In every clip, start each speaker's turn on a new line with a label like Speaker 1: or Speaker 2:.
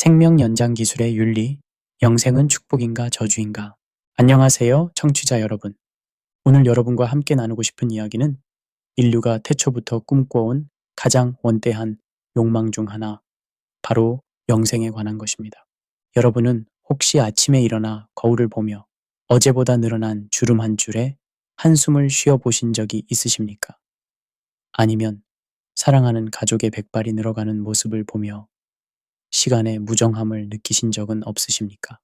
Speaker 1: 생명 연장 기술의 윤리, 영생은 축복인가 저주인가? 안녕하세요, 청취자 여러분. 오늘 여러분과 함께 나누고 싶은 이야기는 인류가 태초부터 꿈꿔온 가장 원대한 욕망 중 하나, 바로 영생에 관한 것입니다. 여러분은 혹시 아침에 일어나 거울을 보며 어제보다 늘어난 주름 한 줄에 한숨을 쉬어 보신 적이 있으십니까? 아니면 사랑하는 가족의 백발이 늘어가는 모습을 보며 시간의 무정함을 느끼신 적은 없으십니까?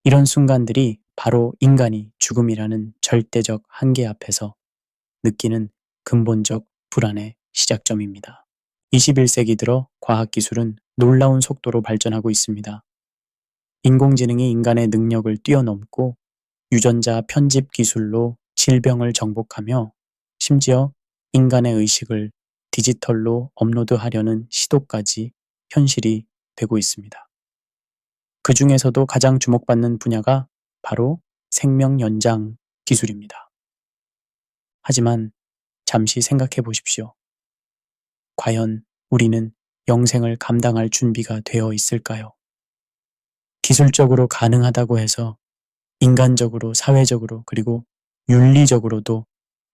Speaker 1: 이런 순간들이 바로 인간이 죽음이라는 절대적 한계 앞에서 느끼는 근본적 불안의 시작점입니다. 21세기 들어 과학기술은 놀라운 속도로 발전하고 있습니다. 인공지능이 인간의 능력을 뛰어넘고 유전자 편집 기술로 질병을 정복하며 심지어 인간의 의식을 디지털로 업로드하려는 시도까지 현실이 되고 있습니다. 그 중에서도 가장 주목받는 분야가 바로 생명 연장 기술입니다. 하지만 잠시 생각해 보십시오. 과연 우리는 영생을 감당할 준비가 되어 있을까요? 기술적으로 가능하다고 해서 인간적으로, 사회적으로, 그리고 윤리적으로도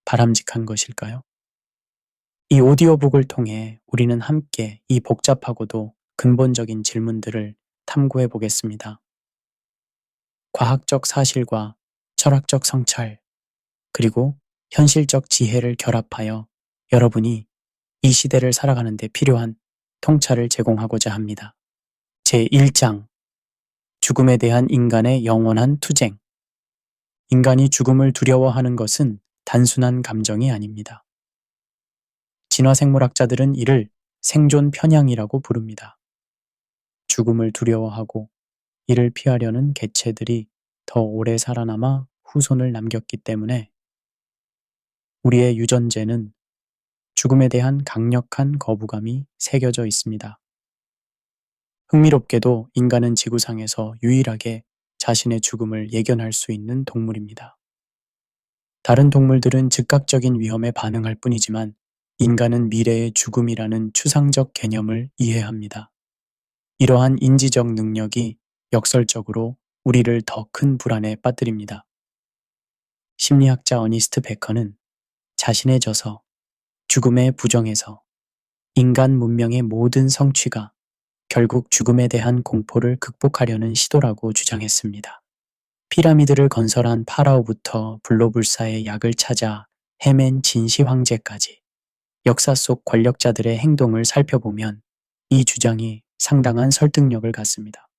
Speaker 1: 바람직한 것일까요? 이 오디오북을 통해 우리는 함께 이 복잡하고도 근본적인 질문들을 탐구해 보겠습니다. 과학적 사실과 철학적 성찰, 그리고 현실적 지혜를 결합하여 여러분이 이 시대를 살아가는 데 필요한 통찰을 제공하고자 합니다. 제1장, 죽음에 대한 인간의 영원한 투쟁. 인간이 죽음을 두려워하는 것은 단순한 감정이 아닙니다. 진화생물학자들은 이를 생존 편향이라고 부릅니다. 죽음을 두려워하고 이를 피하려는 개체들이 더 오래 살아남아 후손을 남겼기 때문에 우리의 유전체는 죽음에 대한 강력한 거부감이 새겨져 있습니다. 흥미롭게도 인간은 지구상에서 유일하게 자신의 죽음을 예견할 수 있는 동물입니다. 다른 동물들은 즉각적인 위험에 반응할 뿐이지만 인간은 미래의 죽음이라는 추상적 개념을 이해합니다. 이러한 인지적 능력이 역설적으로 우리를 더 큰 불안에 빠뜨립니다. 심리학자 어니스트 베커는 자신의 저서 죽음의 부정에서 인간 문명의 모든 성취가 결국 죽음에 대한 공포를 극복하려는 시도라고 주장했습니다. 피라미드를 건설한 파라오부터 불로불사의 약을 찾아 헤맨 진시 황제까지 역사 속 권력자들의 행동을 살펴보면 이 주장이 상당한 설득력을 갖습니다.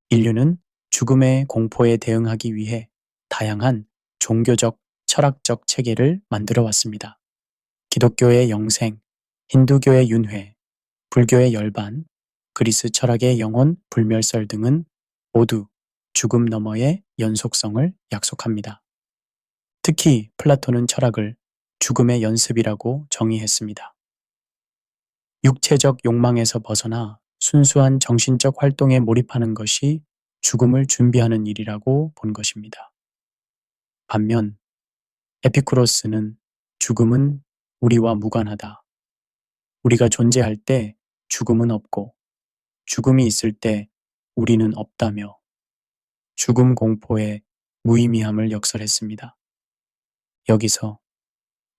Speaker 1: 인류는 죽음의 공포에 대응하기 위해 다양한 종교적, 철학적 체계를 만들어 왔습니다. 기독교의 영생, 힌두교의 윤회, 불교의 열반, 그리스 철학의 영혼, 불멸설 등은 모두 죽음 너머의 연속성을 약속합니다. 특히 플라톤은 철학을 죽음의 연습이라고 정의했습니다. 육체적 욕망에서 벗어나 순수한 정신적 활동에 몰입하는 것이 죽음을 준비하는 일이라고 본 것입니다. 반면 에피쿠로스는 죽음은 우리와 무관하다. 우리가 존재할 때 죽음은 없고 죽음이 있을 때 우리는 없다며 죽음 공포의 무의미함을 역설했습니다. 여기서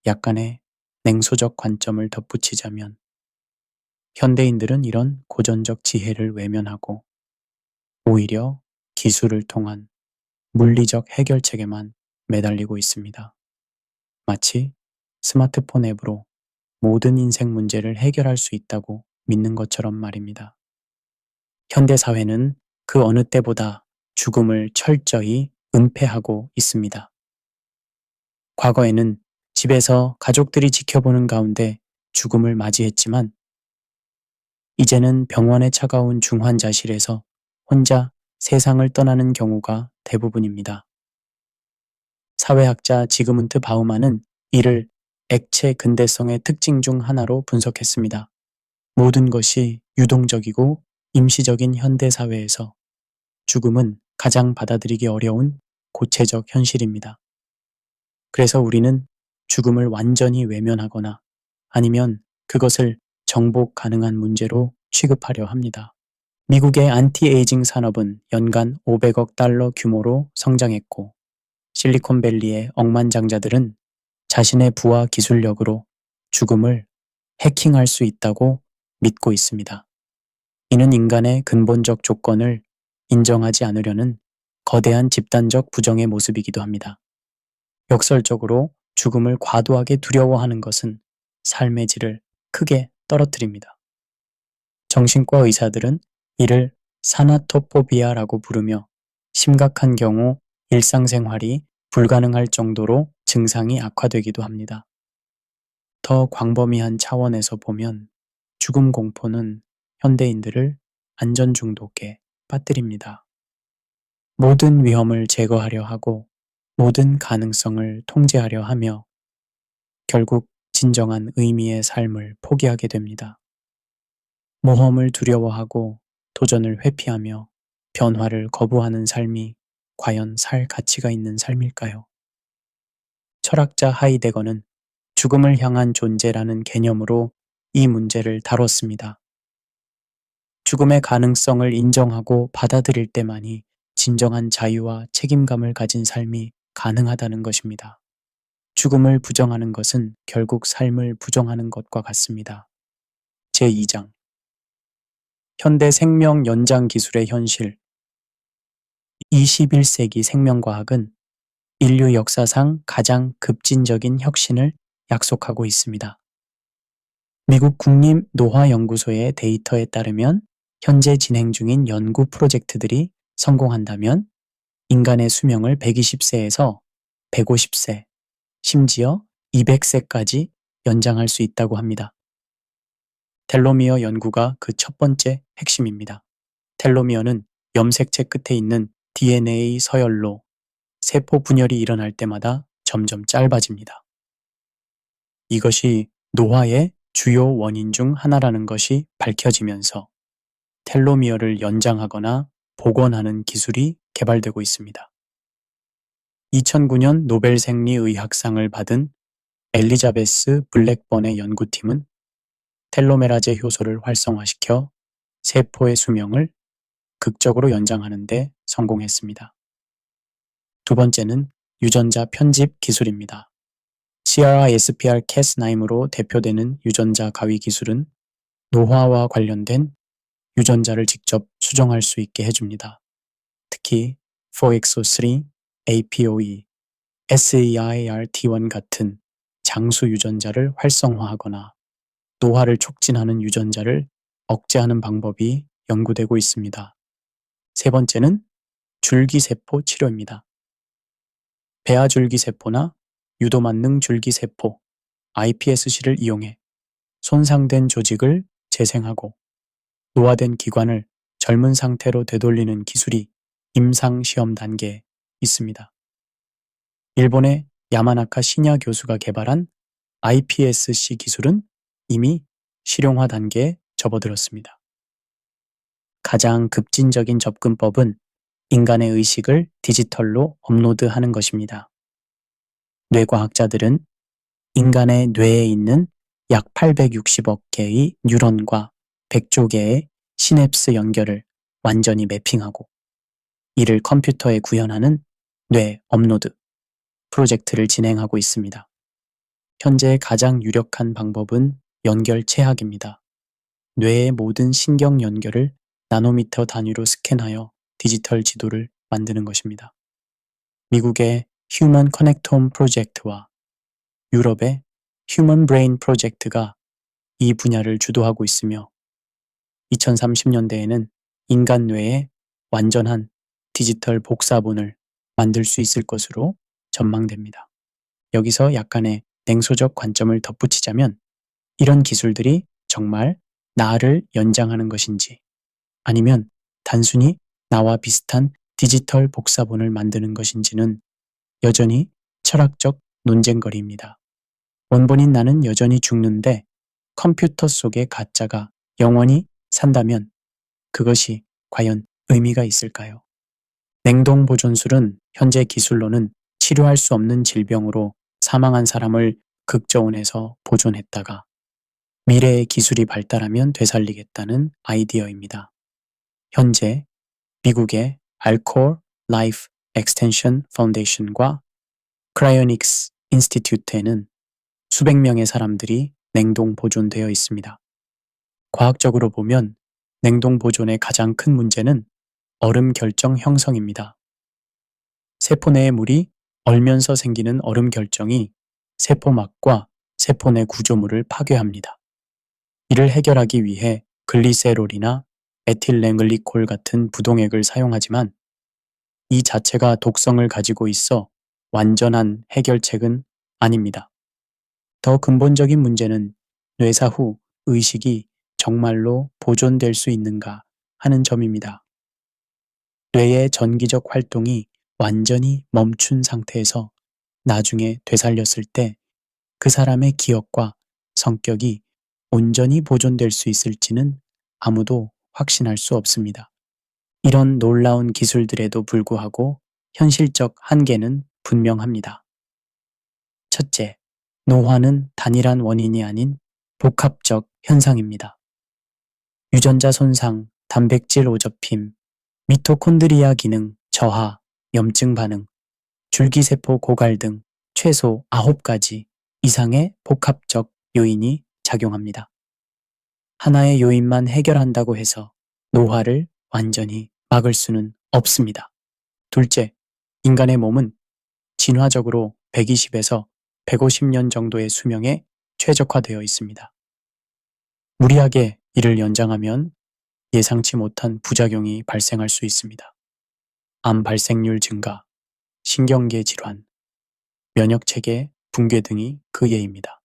Speaker 1: 약간의 냉소적 관점을 덧붙이자면 현대인들은 이런 고전적 지혜를 외면하고 오히려 기술을 통한 물리적 해결책에만 매달리고 있습니다. 마치 스마트폰 앱으로 모든 인생 문제를 해결할 수 있다고 믿는 것처럼 말입니다. 현대사회는 그 어느 때보다 죽음을 철저히 은폐하고 있습니다. 과거에는 집에서 가족들이 지켜보는 가운데 죽음을 맞이했지만 이제는 병원의 차가운 중환자실에서 혼자 세상을 떠나는 경우가 대부분입니다. 사회학자 지그문트 바우만은 이를 액체 근대성의 특징 중 하나로 분석했습니다. 모든 것이 유동적이고 임시적인 현대사회에서 죽음은 가장 받아들이기 어려운 고체적 현실입니다. 그래서 우리는 죽음을 완전히 외면하거나 아니면 그것을 정복 가능한 문제로 취급하려 합니다. 미국의 안티에이징 산업은 연간 500억 달러 규모로 성장했고 실리콘밸리의 억만장자들은 자신의 부와 기술력으로 죽음을 해킹할 수 있다고 믿고 있습니다. 이는 인간의 근본적 조건을 인정하지 않으려는 거대한 집단적 부정의 모습이기도 합니다. 역설적으로 죽음을 과도하게 두려워하는 것은 삶의 질을 크게 떨어뜨립니다. 정신과 의사들은 이를 사나토포비아라고 부르며 심각한 경우 일상생활이 불가능할 정도로 증상이 악화되기도 합니다. 더 광범위한 차원에서 보면 죽음 공포는 현대인들을 안전 중독에 빠뜨립니다. 모든 위험을 제거하려 하고 모든 가능성을 통제하려 하며 결국 진정한 의미의 삶을 포기하게 됩니다. 모험을 두려워하고 도전을 회피하며 변화를 거부하는 삶이 과연 살 가치가 있는 삶일까요? 철학자 하이데거는 죽음을 향한 존재라는 개념으로 이 문제를 다뤘습니다. 죽음의 가능성을 인정하고 받아들일 때만이 진정한 자유와 책임감을 가진 삶이 가능하다는 것입니다. 죽음을 부정하는 것은 결국 삶을 부정하는 것과 같습니다. 제2장 현대 생명 연장 기술의 현실 21세기 생명과학은 인류 역사상 가장 급진적인 혁신을 약속하고 있습니다. 미국 국립노화연구소의 데이터에 따르면 현재 진행 중인 연구 프로젝트들이 성공한다면 인간의 수명을 120세에서 150세, 심지어 200세까지 연장할 수 있다고 합니다. 텔로미어 연구가 그 첫 번째 핵심입니다. 텔로미어는 염색체 끝에 있는 DNA 서열로 세포 분열이 일어날 때마다 점점 짧아집니다. 이것이 노화의 주요 원인 중 하나라는 것이 밝혀지면서 텔로미어를 연장하거나 복원하는 기술이 개발되고 있습니다. 2009년 노벨 생리의학상을 받은 엘리자베스 블랙번의 연구팀은 텔로메라제 효소를 활성화시켜 세포의 수명을 극적으로 연장하는 데 성공했습니다. 두 번째는 유전자 편집 기술입니다. CRISPR-Cas9으로 대표되는 유전자 가위 기술은 노화와 관련된 유전자를 직접 수정할 수 있게 해줍니다. 특히 4XO3, APOE, SEIRT1 같은 장수 유전자를 활성화하거나 노화를 촉진하는 유전자를 억제하는 방법이 연구되고 있습니다. 세 번째는 줄기세포 치료입니다. 배아줄기세포나 유도만능 줄기세포, iPSC를 이용해 손상된 조직을 재생하고 노화된 기관을 젊은 상태로 되돌리는 기술이 임상시험 단계에 있습니다. 일본의 야마나카 시냐 교수가 개발한 iPSC 기술은 이미 실용화 단계에 접어들었습니다. 가장 급진적인 접근법은 인간의 의식을 디지털로 업로드하는 것입니다. 뇌과학자들은 인간의 뇌에 있는 약 860억 개의 뉴런과 100조 개의 시냅스 연결을 완전히 매핑하고 이를 컴퓨터에 구현하는 뇌 업로드 프로젝트를 진행하고 있습니다. 현재 가장 유력한 방법은 연결체학입니다. 뇌의 모든 신경 연결을 나노미터 단위로 스캔하여 디지털 지도를 만드는 것입니다. 미국의 휴먼 커넥트홈 프로젝트와 유럽의 휴먼 브레인 프로젝트가 이 분야를 주도하고 있으며 2030년대에는 인간 뇌의 완전한 디지털 복사본을 만들 수 있을 것으로 전망됩니다. 여기서 약간의 냉소적 관점을 덧붙이자면 이런 기술들이 정말 나를 연장하는 것인지 아니면 단순히 나와 비슷한 디지털 복사본을 만드는 것인지는 여전히 철학적 논쟁거리입니다. 원본인 나는 여전히 죽는데 컴퓨터 속의 가짜가 영원히 산다면 그것이 과연 의미가 있을까요? 냉동 보존술은 현재 기술로는 치료할 수 없는 질병으로 사망한 사람을 극저온에서 보존했다가 미래의 기술이 발달하면 되살리겠다는 아이디어입니다. 현재 미국의 알코올 라이프 엑스텐션 파운데이션과 크라이오닉스 인스티튜트에는 수백 명의 사람들이 냉동 보존되어 있습니다. 과학적으로 보면 냉동 보존의 가장 큰 문제는 얼음 결정 형성입니다. 세포 내의 물이 얼면서 생기는 얼음 결정이 세포막과 세포 내 구조물을 파괴합니다. 이를 해결하기 위해 글리세롤이나 에틸렌글리콜 같은 부동액을 사용하지만 이 자체가 독성을 가지고 있어 완전한 해결책은 아닙니다. 더 근본적인 문제는 뇌사 후 의식이 정말로 보존될 수 있는가 하는 점입니다. 뇌의 전기적 활동이 완전히 멈춘 상태에서 나중에 되살렸을 때 그 사람의 기억과 성격이 온전히 보존될 수 있을지는 아무도 확신할 수 없습니다. 이런 놀라운 기술들에도 불구하고 현실적 한계는 분명합니다. 첫째, 노화는 단일한 원인이 아닌 복합적 현상입니다. 유전자 손상, 단백질 오접힘, 미토콘드리아 기능 저하, 염증 반응, 줄기세포 고갈 등 최소 9가지 이상의 복합적 요인이 작용합니다. 하나의 요인만 해결한다고 해서 노화를 완전히 막을 수는 없습니다. 둘째, 인간의 몸은 진화적으로 120에서 150년 정도의 수명에 최적화되어 있습니다. 무리하게 이를 연장하면 예상치 못한 부작용이 발생할 수 있습니다. 암 발생률 증가, 신경계 질환, 면역체계 붕괴 등이 그 예입니다.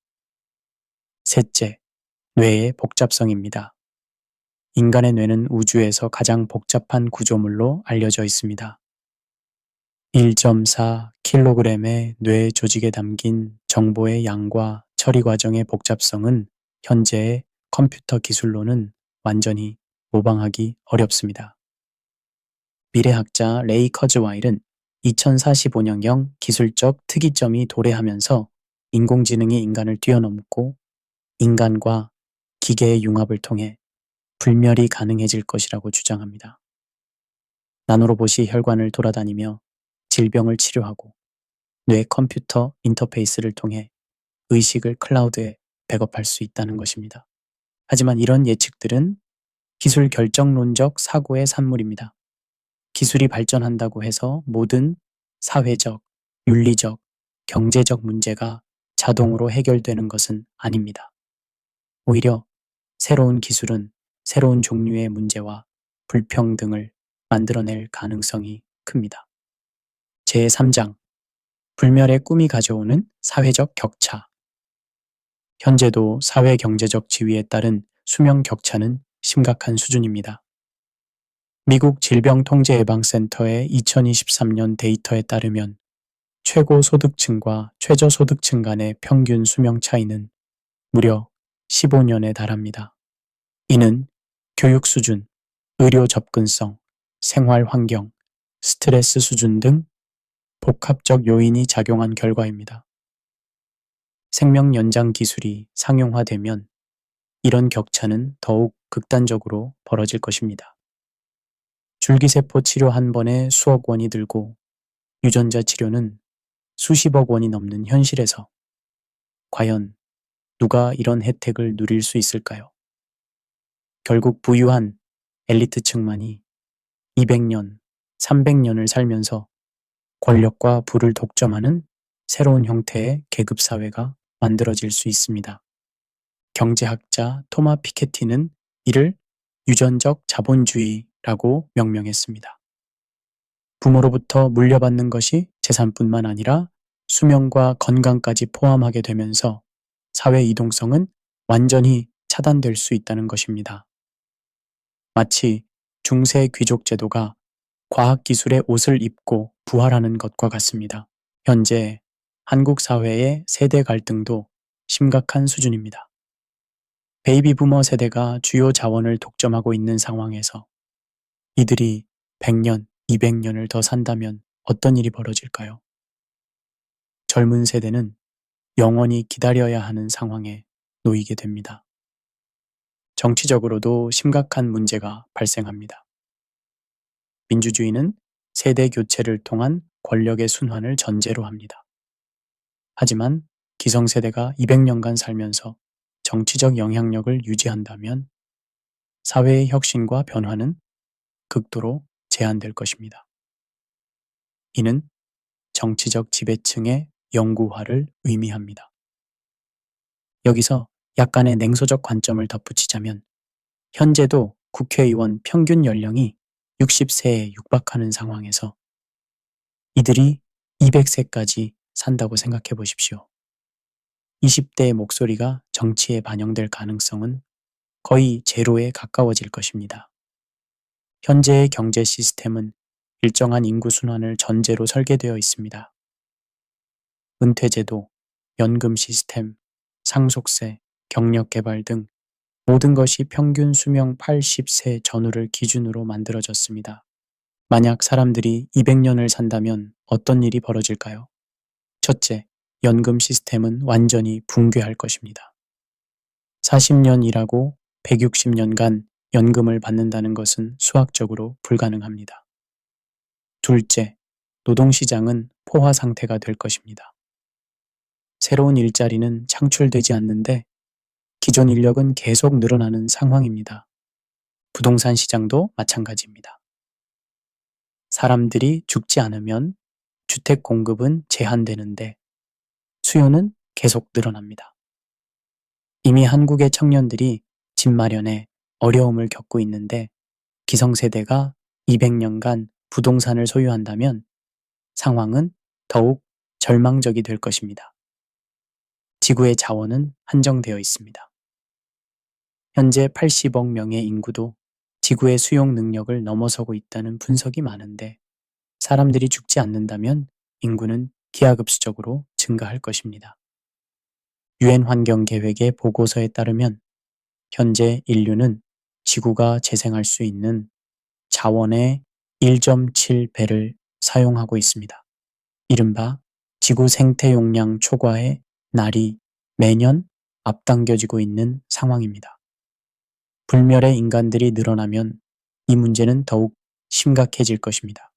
Speaker 1: 셋째, 뇌의 복잡성입니다. 인간의 뇌는 우주에서 가장 복잡한 구조물로 알려져 있습니다. 1.4kg의 뇌 조직에 담긴 정보의 양과 처리 과정의 복잡성은 현재의 컴퓨터 기술로는 완전히 모방하기 어렵습니다. 미래학자 레이 커즈와일은 2045년경 기술적 특이점이 도래하면서 인공지능이 인간을 뛰어넘고 인간과 기계의 융합을 통해 불멸이 가능해질 것이라고 주장합니다. 나노로봇이 혈관을 돌아다니며 질병을 치료하고 뇌 컴퓨터 인터페이스를 통해 의식을 클라우드에 백업할 수 있다는 것입니다. 하지만 이런 예측들은 기술 결정론적 사고의 산물입니다. 기술이 발전한다고 해서 모든 사회적, 윤리적, 경제적 문제가 자동으로 해결되는 것은 아닙니다. 오히려 새로운 기술은 새로운 종류의 문제와 불평등을 만들어낼 가능성이 큽니다. 제3장 불멸의 꿈이 가져오는 사회적 격차. 현재도 사회 경제적 지위에 따른 수명 격차는 심각한 수준입니다. 미국 질병통제예방센터의 2023년 데이터에 따르면 최고소득층과 최저소득층 간의 평균 수명 차이는 무려 15년에 달합니다. 이는 교육 수준, 의료 접근성, 생활 환경, 스트레스 수준 등 복합적 요인이 작용한 결과입니다. 생명 연장 기술이 상용화되면 이런 격차는 더욱 극단적으로 벌어질 것입니다. 줄기세포 치료 한 번에 수억 원이 들고 유전자 치료는 수십억 원이 넘는 현실에서 과연 누가 이런 혜택을 누릴 수 있을까요? 결국 부유한 엘리트층만이 200년, 300년을 살면서 권력과 부를 독점하는 새로운 형태의 계급사회가 만들어질 수 있습니다. 경제학자 토마 피케티는 이를 유전적 자본주의라고 명명했습니다. 부모로부터 물려받는 것이 재산뿐만 아니라 수명과 건강까지 포함하게 되면서 사회 이동성은 완전히 차단될 수 있다는 것입니다. 마치 중세 귀족 제도가 과학기술의 옷을 입고 부활하는 것과 같습니다. 현재 한국 사회의 세대 갈등도 심각한 수준입니다. 베이비 부머 세대가 주요 자원을 독점하고 있는 상황에서 이들이 100년, 200년을 더 산다면 어떤 일이 벌어질까요? 젊은 세대는 영원히 기다려야 하는 상황에 놓이게 됩니다. 정치적으로도 심각한 문제가 발생합니다. 민주주의는 세대 교체를 통한 권력의 순환을 전제로 합니다. 하지만 기성세대가 200년간 살면서 정치적 영향력을 유지한다면 사회의 혁신과 변화는 극도로 제한될 것입니다. 이는 정치적 지배층의 영구화를 의미합니다. 여기서 약간의 냉소적 관점을 덧붙이자면 현재도 국회의원 평균 연령이 60세에 육박하는 상황에서 이들이 200세까지 산다고 생각해 보십시오. 20대의 목소리가 정치에 반영될 가능성은 거의 제로에 가까워질 것입니다. 현재의 경제 시스템은 일정한 인구 순환을 전제로 설계되어 있습니다. 은퇴제도, 연금 시스템, 상속세, 경력 개발 등 모든 것이 평균 수명 80세 전후를 기준으로 만들어졌습니다. 만약 사람들이 200년을 산다면 어떤 일이 벌어질까요? 첫째, 연금 시스템은 완전히 붕괴할 것입니다. 40년 일하고 160년간 연금을 받는다는 것은 수학적으로 불가능합니다. 둘째, 노동시장은 포화 상태가 될 것입니다. 새로운 일자리는 창출되지 않는데 기존 인력은 계속 늘어나는 상황입니다. 부동산 시장도 마찬가지입니다. 사람들이 죽지 않으면 주택 공급은 제한되는데 수요는 계속 늘어납니다. 이미 한국의 청년들이 집 마련에 어려움을 겪고 있는데 기성세대가 200년간 부동산을 소유한다면 상황은 더욱 절망적이 될 것입니다. 지구의 자원은 한정되어 있습니다. 현재 80억 명의 인구도 지구의 수용 능력을 넘어서고 있다는 분석이 많은데 사람들이 죽지 않는다면 인구는 기하급수적으로 증가할 것입니다. 유엔 환경계획의 보고서에 따르면 현재 인류는 지구가 재생할 수 있는 자원의 1.7배를 사용하고 있습니다. 이른바 지구 생태 용량 초과의 날이 매년 앞당겨지고 있는 상황입니다. 불멸의 인간들이 늘어나면 이 문제는 더욱 심각해질 것입니다.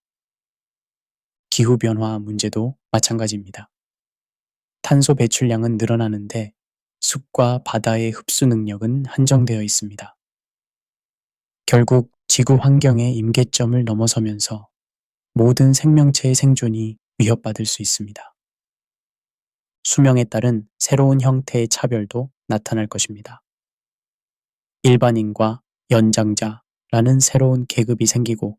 Speaker 1: 기후변화 문제도 마찬가지입니다. 탄소 배출량은 늘어나는데 숲과 바다의 흡수 능력은 한정되어 있습니다. 결국 지구 환경의 임계점을 넘어서면서 모든 생명체의 생존이 위협받을 수 있습니다. 수명에 따른 새로운 형태의 차별도 나타날 것입니다. 일반인과 연장자라는 새로운 계급이 생기고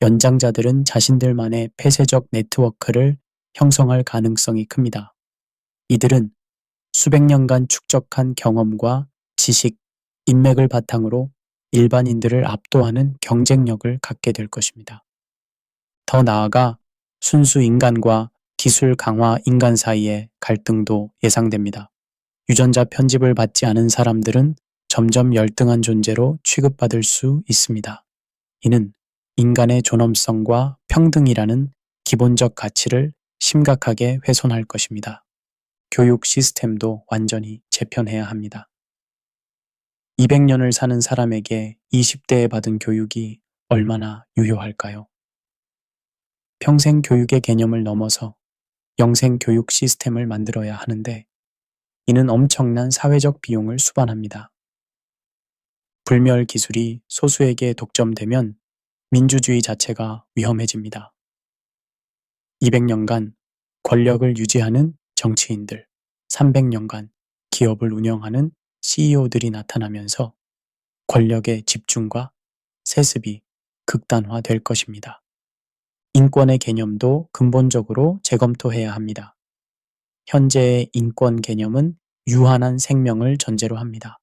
Speaker 1: 연장자들은 자신들만의 폐쇄적 네트워크를 형성할 가능성이 큽니다. 이들은 수백 년간 축적한 경험과 지식, 인맥을 바탕으로 일반인들을 압도하는 경쟁력을 갖게 될 것입니다. 더 나아가 순수 인간과 기술 강화 인간 사이의 갈등도 예상됩니다. 유전자 편집을 받지 않은 사람들은 점점 열등한 존재로 취급받을 수 있습니다. 이는 인간의 존엄성과 평등이라는 기본적 가치를 심각하게 훼손할 것입니다. 교육 시스템도 완전히 재편해야 합니다. 200년을 사는 사람에게 20대에 받은 교육이 얼마나 유효할까요? 평생 교육의 개념을 넘어서 영생 교육 시스템을 만들어야 하는데 이는 엄청난 사회적 비용을 수반합니다. 불멸 기술이 소수에게 독점되면 민주주의 자체가 위험해집니다. 200년간 권력을 유지하는 정치인들, 300년간 기업을 운영하는 CEO들이 나타나면서 권력의 집중과 세습이 극단화될 것입니다. 인권의 개념도 근본적으로 재검토해야 합니다. 현재의 인권 개념은 유한한 생명을 전제로 합니다.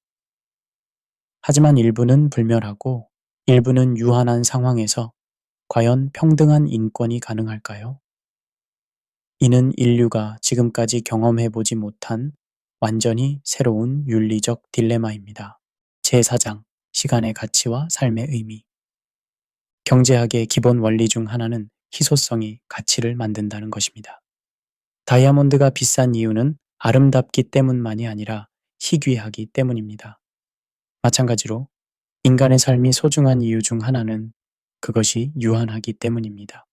Speaker 1: 하지만 일부는 불멸하고 일부는 유한한 상황에서 과연 평등한 인권이 가능할까요? 이는 인류가 지금까지 경험해보지 못한 완전히 새로운 윤리적 딜레마입니다. 제4장, 시간의 가치와 삶의 의미. 경제학의 기본 원리 중 하나는 희소성이 가치를 만든다는 것입니다. 다이아몬드가 비싼 이유는 아름답기 때문만이 아니라 희귀하기 때문입니다. 마찬가지로 인간의 삶이 소중한 이유 중 하나는 그것이 유한하기 때문입니다.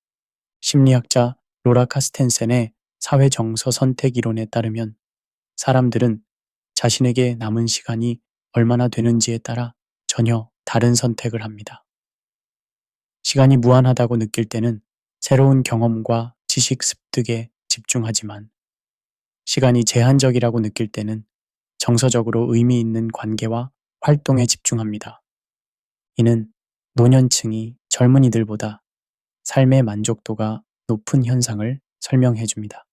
Speaker 1: 심리학자 로라 카스텐센의 사회 정서 선택 이론에 따르면 사람들은 자신에게 남은 시간이 얼마나 되는지에 따라 전혀 다른 선택을 합니다. 시간이 무한하다고 느낄 때는 새로운 경험과 지식 습득에 집중하지만 시간이 제한적이라고 느낄 때는 정서적으로 의미 있는 관계와 활동에 집중합니다. 이는 노년층이 젊은이들보다 삶의 만족도가 높은 현상을 설명해 줍니다.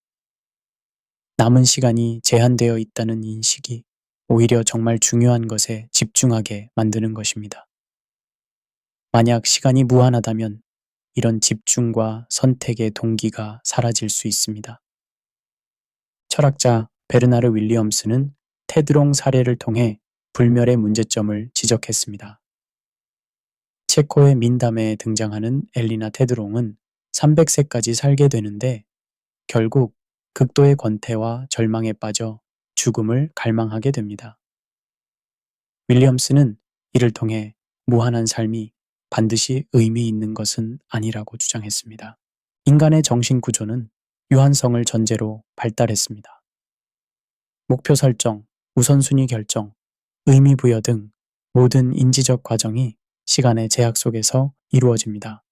Speaker 1: 남은 시간이 제한되어 있다는 인식이 오히려 정말 중요한 것에 집중하게 만드는 것입니다. 만약 시간이 무한하다면 이런 집중과 선택의 동기가 사라질 수 있습니다. 철학자 베르나르 윌리엄스는 테드롱 사례를 통해 불멸의 문제점을 지적했습니다. 체코의 민담회에 등장하는 엘리나 테드롱은 300세까지 살게 되는데 결국 극도의 권태와 절망에 빠져 죽음을 갈망하게 됩니다. 윌리엄스는 이를 통해 무한한 삶이 반드시 의미 있는 것은 아니라고 주장했습니다. 인간의 정신 구조는 유한성을 전제로 발달했습니다. 목표 설정, 우선순위 결정, 의미 부여 등 모든 인지적 과정이 시간의 제약 속에서 이루어집니다.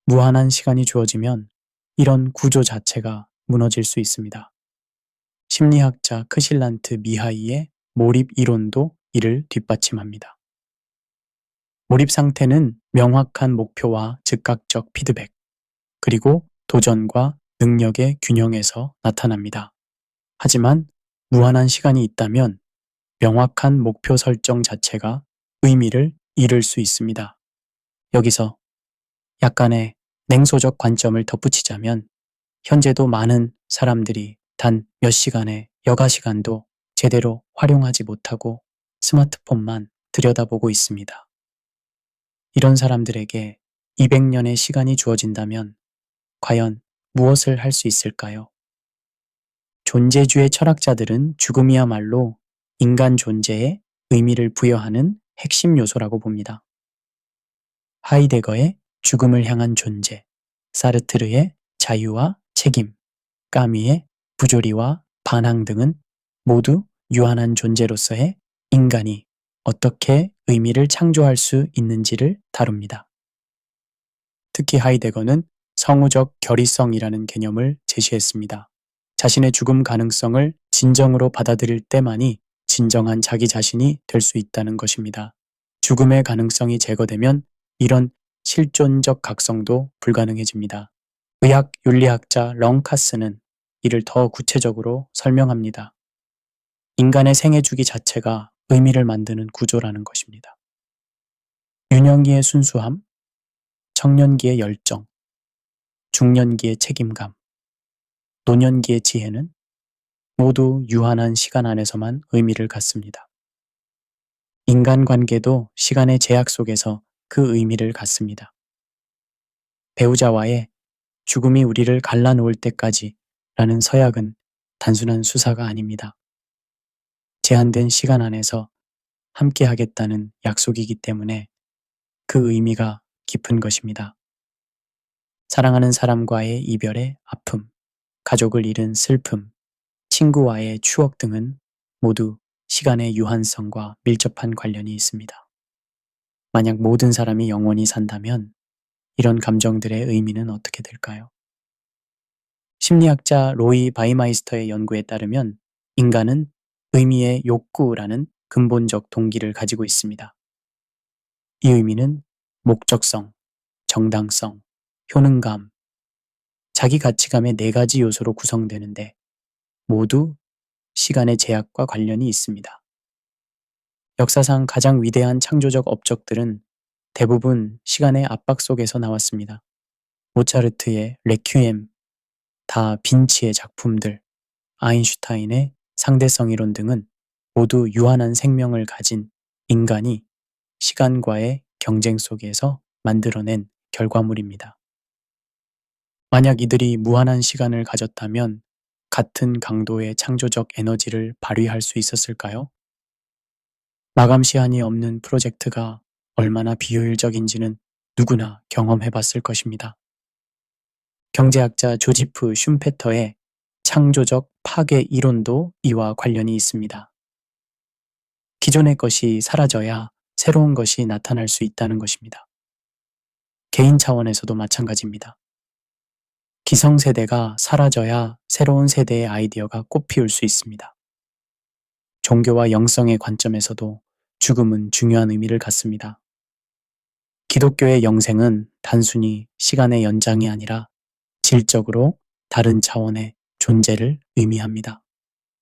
Speaker 1: 무한한 시간이 주어지면 이런 구조 자체가 무너질 수 있습니다. 심리학자 크실란트 미하이의 몰입 이론도 이를 뒷받침합니다. 몰입 상태는 명확한 목표와 즉각적 피드백, 그리고 도전과 능력의 균형에서 나타납니다. 하지만 무한한 시간이 있다면 명확한 목표 설정 자체가 의미를 잃을 수 있습니다. 여기서 약간의 냉소적 관점을 덧붙이자면 현재도 많은 사람들이 단 몇 시간의 여가 시간도 제대로 활용하지 못하고 스마트폰만 들여다보고 있습니다. 이런 사람들에게 200년의 시간이 주어진다면 과연 무엇을 할 수 있을까요? 존재주의 철학자들은 죽음이야말로 인간 존재에 의미를 부여하는 핵심 요소라고 봅니다. 하이데거의 죽음을 향한 존재, 사르트르의 자유와 책임, 까미의 부조리와 반항 등은 모두 유한한 존재로서의 인간이 어떻게 의미를 창조할 수 있는지를 다룹니다. 특히 하이데거는 성우적 결의성이라는 개념을 제시했습니다. 자신의 죽음 가능성을 진정으로 받아들일 때만이 진정한 자기 자신이 될 수 있다는 것입니다. 죽음의 가능성이 제거되면 이런 실존적 각성도 불가능해집니다. 의학 윤리학자 렁카스는 이를 더 구체적으로 설명합니다. 인간의 생애 주기 자체가 의미를 만드는 구조라는 것입니다. 유년기의 순수함, 청년기의 열정, 중년기의 책임감, 노년기의 지혜는 모두 유한한 시간 안에서만 의미를 갖습니다. 인간관계도 시간의 제약 속에서 그 의미를 갖습니다. 배우자와의 죽음이 우리를 갈라놓을 때까지 라는 서약은 단순한 수사가 아닙니다. 제한된 시간 안에서 함께 하겠다는 약속이기 때문에 그 의미가 깊은 것입니다. 사랑하는 사람과의 이별의 아픔, 가족을 잃은 슬픔, 친구와의 추억 등은 모두 시간의 유한성과 밀접한 관련이 있습니다. 만약 모든 사람이 영원히 산다면 이런 감정들의 의미는 어떻게 될까요? 심리학자 로이 바이마이스터의 연구에 따르면 인간은 의미의 욕구라는 근본적 동기를 가지고 있습니다. 이 의미는 목적성, 정당성, 효능감, 자기 가치감의 4가지 요소로 구성되는데 모두 시간의 제약과 관련이 있습니다. 역사상 가장 위대한 창조적 업적들은 대부분 시간의 압박 속에서 나왔습니다. 모차르트의 레퀴엠, 다 빈치의 작품들, 아인슈타인의 상대성 이론 등은 모두 유한한 생명을 가진 인간이 시간과의 경쟁 속에서 만들어낸 결과물입니다. 만약 이들이 무한한 시간을 가졌다면 같은 강도의 창조적 에너지를 발휘할 수 있었을까요? 마감 시한이 없는 프로젝트가 얼마나 비효율적인지는 누구나 경험해 봤을 것입니다. 경제학자 조지프 슌페터의 창조적 파괴 이론도 이와 관련이 있습니다. 기존의 것이 사라져야 새로운 것이 나타날 수 있다는 것입니다. 개인 차원에서도 마찬가지입니다. 기성세대가 사라져야 새로운 세대의 아이디어가 꽃피울 수 있습니다. 종교와 영성의 관점에서도 죽음은 중요한 의미를 갖습니다. 기독교의 영생은 단순히 시간의 연장이 아니라 질적으로 다른 차원의 존재를 의미합니다.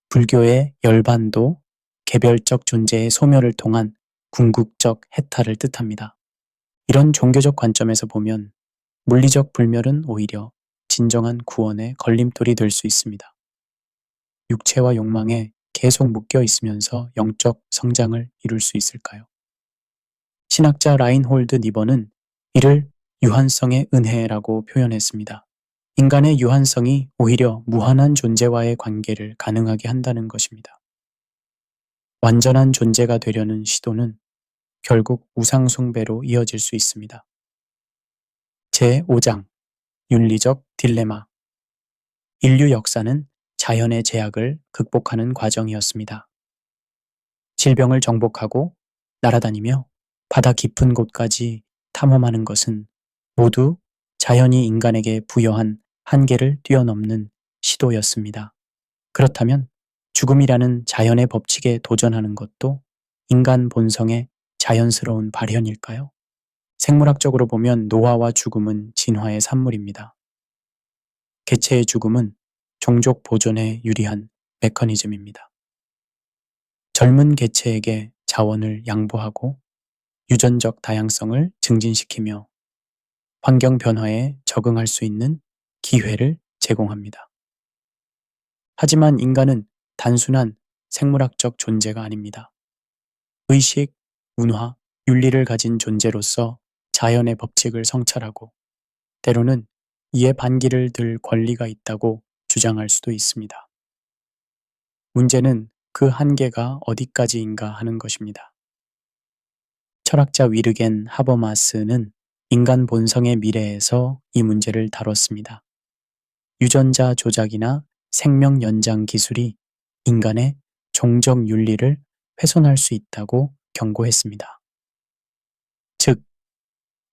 Speaker 1: 불교의 열반도 개별적 존재의 소멸을 통한 궁극적 해탈을 뜻합니다. 이런 종교적 관점에서 보면 물리적 불멸은 오히려 진정한 구원의 걸림돌이 될 수 있습니다. 육체와 욕망에 계속 묶여 있으면서 영적 성장을 이룰 수 있을까요? 신학자 라인홀드 니버는 이를 유한성의 은혜라고 표현했습니다. 인간의 유한성이 오히려 무한한 존재와의 관계를 가능하게 한다는 것입니다. 완전한 존재가 되려는 시도는 결국 우상숭배로 이어질 수 있습니다. 제5장 윤리적 딜레마. 인류 역사는 자연의 제약을 극복하는 과정이었습니다. 질병을 정복하고 날아다니며 바다 깊은 곳까지 탐험하는 것은 모두 자연이 인간에게 부여한 한계를 뛰어넘는 시도였습니다. 그렇다면 죽음이라는 자연의 법칙에 도전하는 것도 인간 본성의 자연스러운 발현일까요? 생물학적으로 보면 노화와 죽음은 진화의 산물입니다. 개체의 죽음은 종족 보존에 유리한 메커니즘입니다. 젊은 개체에게 자원을 양보하고 유전적 다양성을 증진시키며 환경 변화에 적응할 수 있는 기회를 제공합니다. 하지만 인간은 단순한 생물학적 존재가 아닙니다. 의식, 문화, 윤리를 가진 존재로서 자연의 법칙을 성찰하고 때로는 이에 반기를 들 권리가 있다고 주장할 수도 있습니다. 문제는 그 한계가 어디까지인가 하는 것입니다. 철학자 위르겐 하버마스는 인간 본성의 미래에서 이 문제를 다뤘습니다. 유전자 조작이나 생명 연장 기술이 인간의 종적 윤리를 훼손할 수 있다고 경고했습니다. 즉,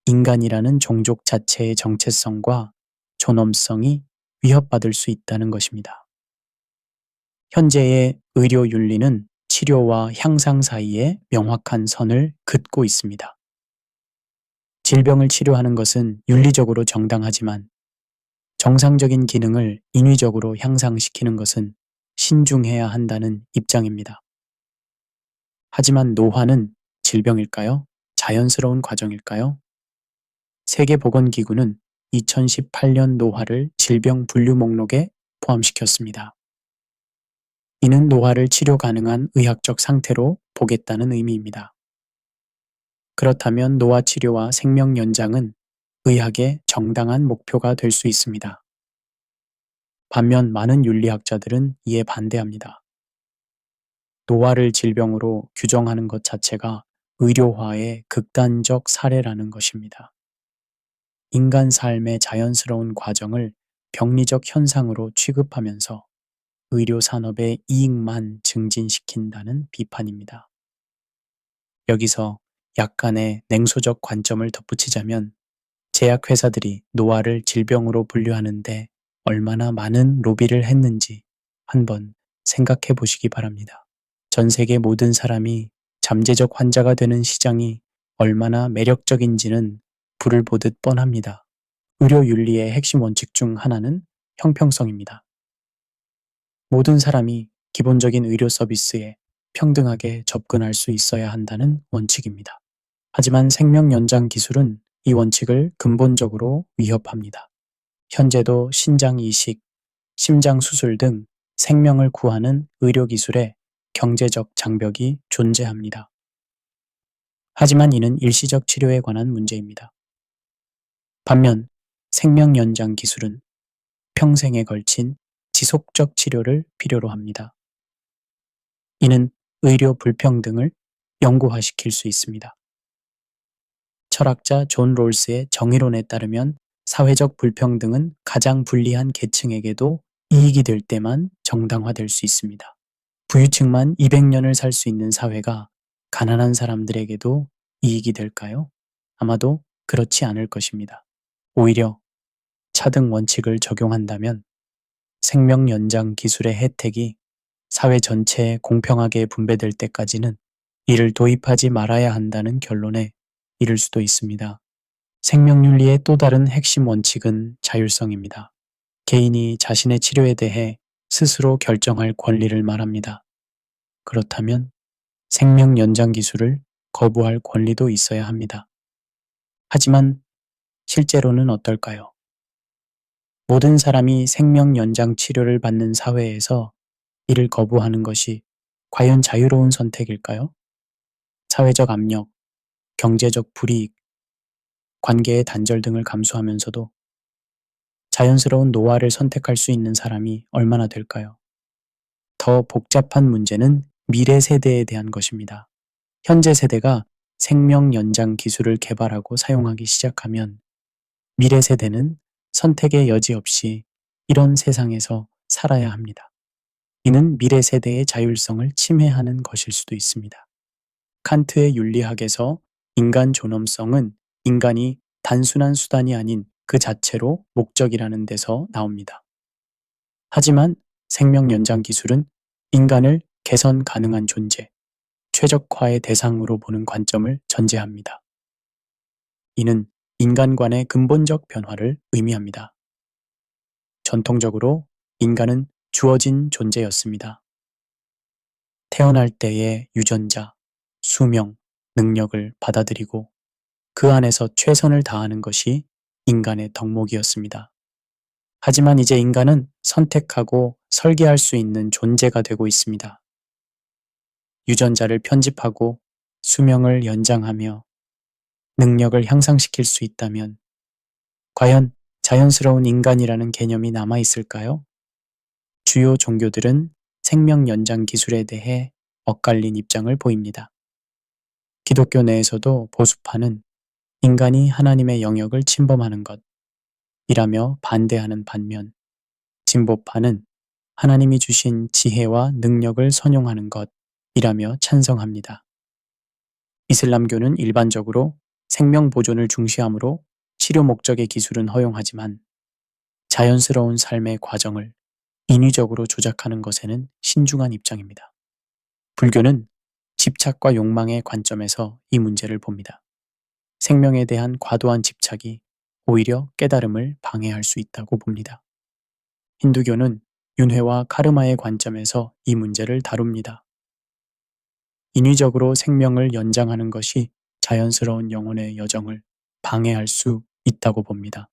Speaker 1: 인간이라는 종족 자체의 정체성과 존엄성이 위협받을 수 있다는 것입니다. 현재의 의료 윤리는 치료와 향상 사이에 명확한 선을 긋고 있습니다. 질병을 치료하는 것은 윤리적으로 정당하지만 정상적인 기능을 인위적으로 향상시키는 것은 신중해야 한다는 입장입니다. 하지만 노화는 질병일까요? 자연스러운 과정일까요? 세계보건기구는 2018년 노화를 질병 분류 목록에 포함시켰습니다. 이는 노화를 치료 가능한 의학적 상태로 보겠다는 의미입니다. 그렇다면 노화 치료와 생명 연장은 의학의 정당한 목표가 될 수 있습니다. 반면 많은 윤리학자들은 이에 반대합니다. 노화를 질병으로 규정하는 것 자체가 의료화의 극단적 사례라는 것입니다. 인간 삶의 자연스러운 과정을 병리적 현상으로 취급하면서 의료 산업의 이익만 증진시킨다는 비판입니다. 여기서 약간의 냉소적 관점을 덧붙이자면 제약회사들이 노화를 질병으로 분류하는데 얼마나 많은 로비를 했는지 한번 생각해 보시기 바랍니다. 전 세계 모든 사람이 잠재적 환자가 되는 시장이 얼마나 매력적인지는 불을 보듯 뻔합니다. 의료 윤리의 핵심 원칙 중 하나는 형평성입니다. 모든 사람이 기본적인 의료 서비스에 평등하게 접근할 수 있어야 한다는 원칙입니다. 하지만 생명 연장 기술은 이 원칙을 근본적으로 위협합니다. 현재도 신장 이식, 심장 수술 등 생명을 구하는 의료 기술에 경제적 장벽이 존재합니다. 하지만 이는 일시적 치료에 관한 문제입니다. 반면 생명 연장 기술은 평생에 걸친 지속적 치료를 필요로 합니다. 이는 의료 불평등을 영구화시킬 수 있습니다. 철학자 존 롤스의 정의론에 따르면 사회적 불평등은 가장 불리한 계층에게도 이익이 될 때만 정당화될 수 있습니다. 부유층만 200년을 살 수 있는 사회가 가난한 사람들에게도 이익이 될까요? 아마도 그렇지 않을 것입니다. 오히려 차등 원칙을 적용한다면 생명 연장 기술의 혜택이 사회 전체에 공평하게 분배될 때까지는 이를 도입하지 말아야 한다는 결론에 이를 수도 있습니다. 생명윤리의 또 다른 핵심 원칙은 자율성입니다. 개인이 자신의 치료에 대해 스스로 결정할 권리를 말합니다. 그렇다면 생명 연장 기술을 거부할 권리도 있어야 합니다. 하지만 실제로는 어떨까요? 모든 사람이 생명 연장 치료를 받는 사회에서 이를 거부하는 것이 과연 자유로운 선택일까요? 사회적 압력, 경제적 불이익, 관계의 단절 등을 감수하면서도 자연스러운 노화를 선택할 수 있는 사람이 얼마나 될까요? 더 복잡한 문제는 미래 세대에 대한 것입니다. 현재 세대가 생명 연장 기술을 개발하고 사용하기 시작하면 미래 세대는 선택의 여지 없이 이런 세상에서 살아야 합니다. 이는 미래 세대의 자율성을 침해하는 것일 수도 있습니다. 칸트의 윤리학에서 인간 존엄성은 인간이 단순한 수단이 아닌 그 자체로 목적이라는 데서 나옵니다. 하지만 생명 연장 기술은 인간을 개선 가능한 존재, 최적화의 대상으로 보는 관점을 전제합니다. 이는 인간관의 근본적 변화를 의미합니다. 전통적으로 인간은 주어진 존재였습니다. 태어날 때의 유전자, 수명, 능력을 받아들이고 그 안에서 최선을 다하는 것이 인간의 덕목이었습니다. 하지만 이제 인간은 선택하고 설계할 수 있는 존재가 되고 있습니다. 유전자를 편집하고 수명을 연장하며 능력을 향상시킬 수 있다면 과연 자연스러운 인간이라는 개념이 남아있을까요? 주요 종교들은 생명 연장 기술에 대해 엇갈린 입장을 보입니다. 기독교 내에서도 보수파는 인간이 하나님의 영역을 침범하는 것이라며 반대하는 반면 진보파는 하나님이 주신 지혜와 능력을 선용하는 것이라며 찬성합니다. 이슬람교는 일반적으로 생명 보존을 중시하므로 치료 목적의 기술은 허용하지만 자연스러운 삶의 과정을 인위적으로 조작하는 것에는 신중한 입장입니다. 불교는 집착과 욕망의 관점에서 이 문제를 봅니다. 생명에 대한 과도한 집착이 오히려 깨달음을 방해할 수 있다고 봅니다. 힌두교는 윤회와 카르마의 관점에서 이 문제를 다룹니다. 인위적으로 생명을 연장하는 것이 자연스러운 영혼의 여정을 방해할 수 있다고 봅니다.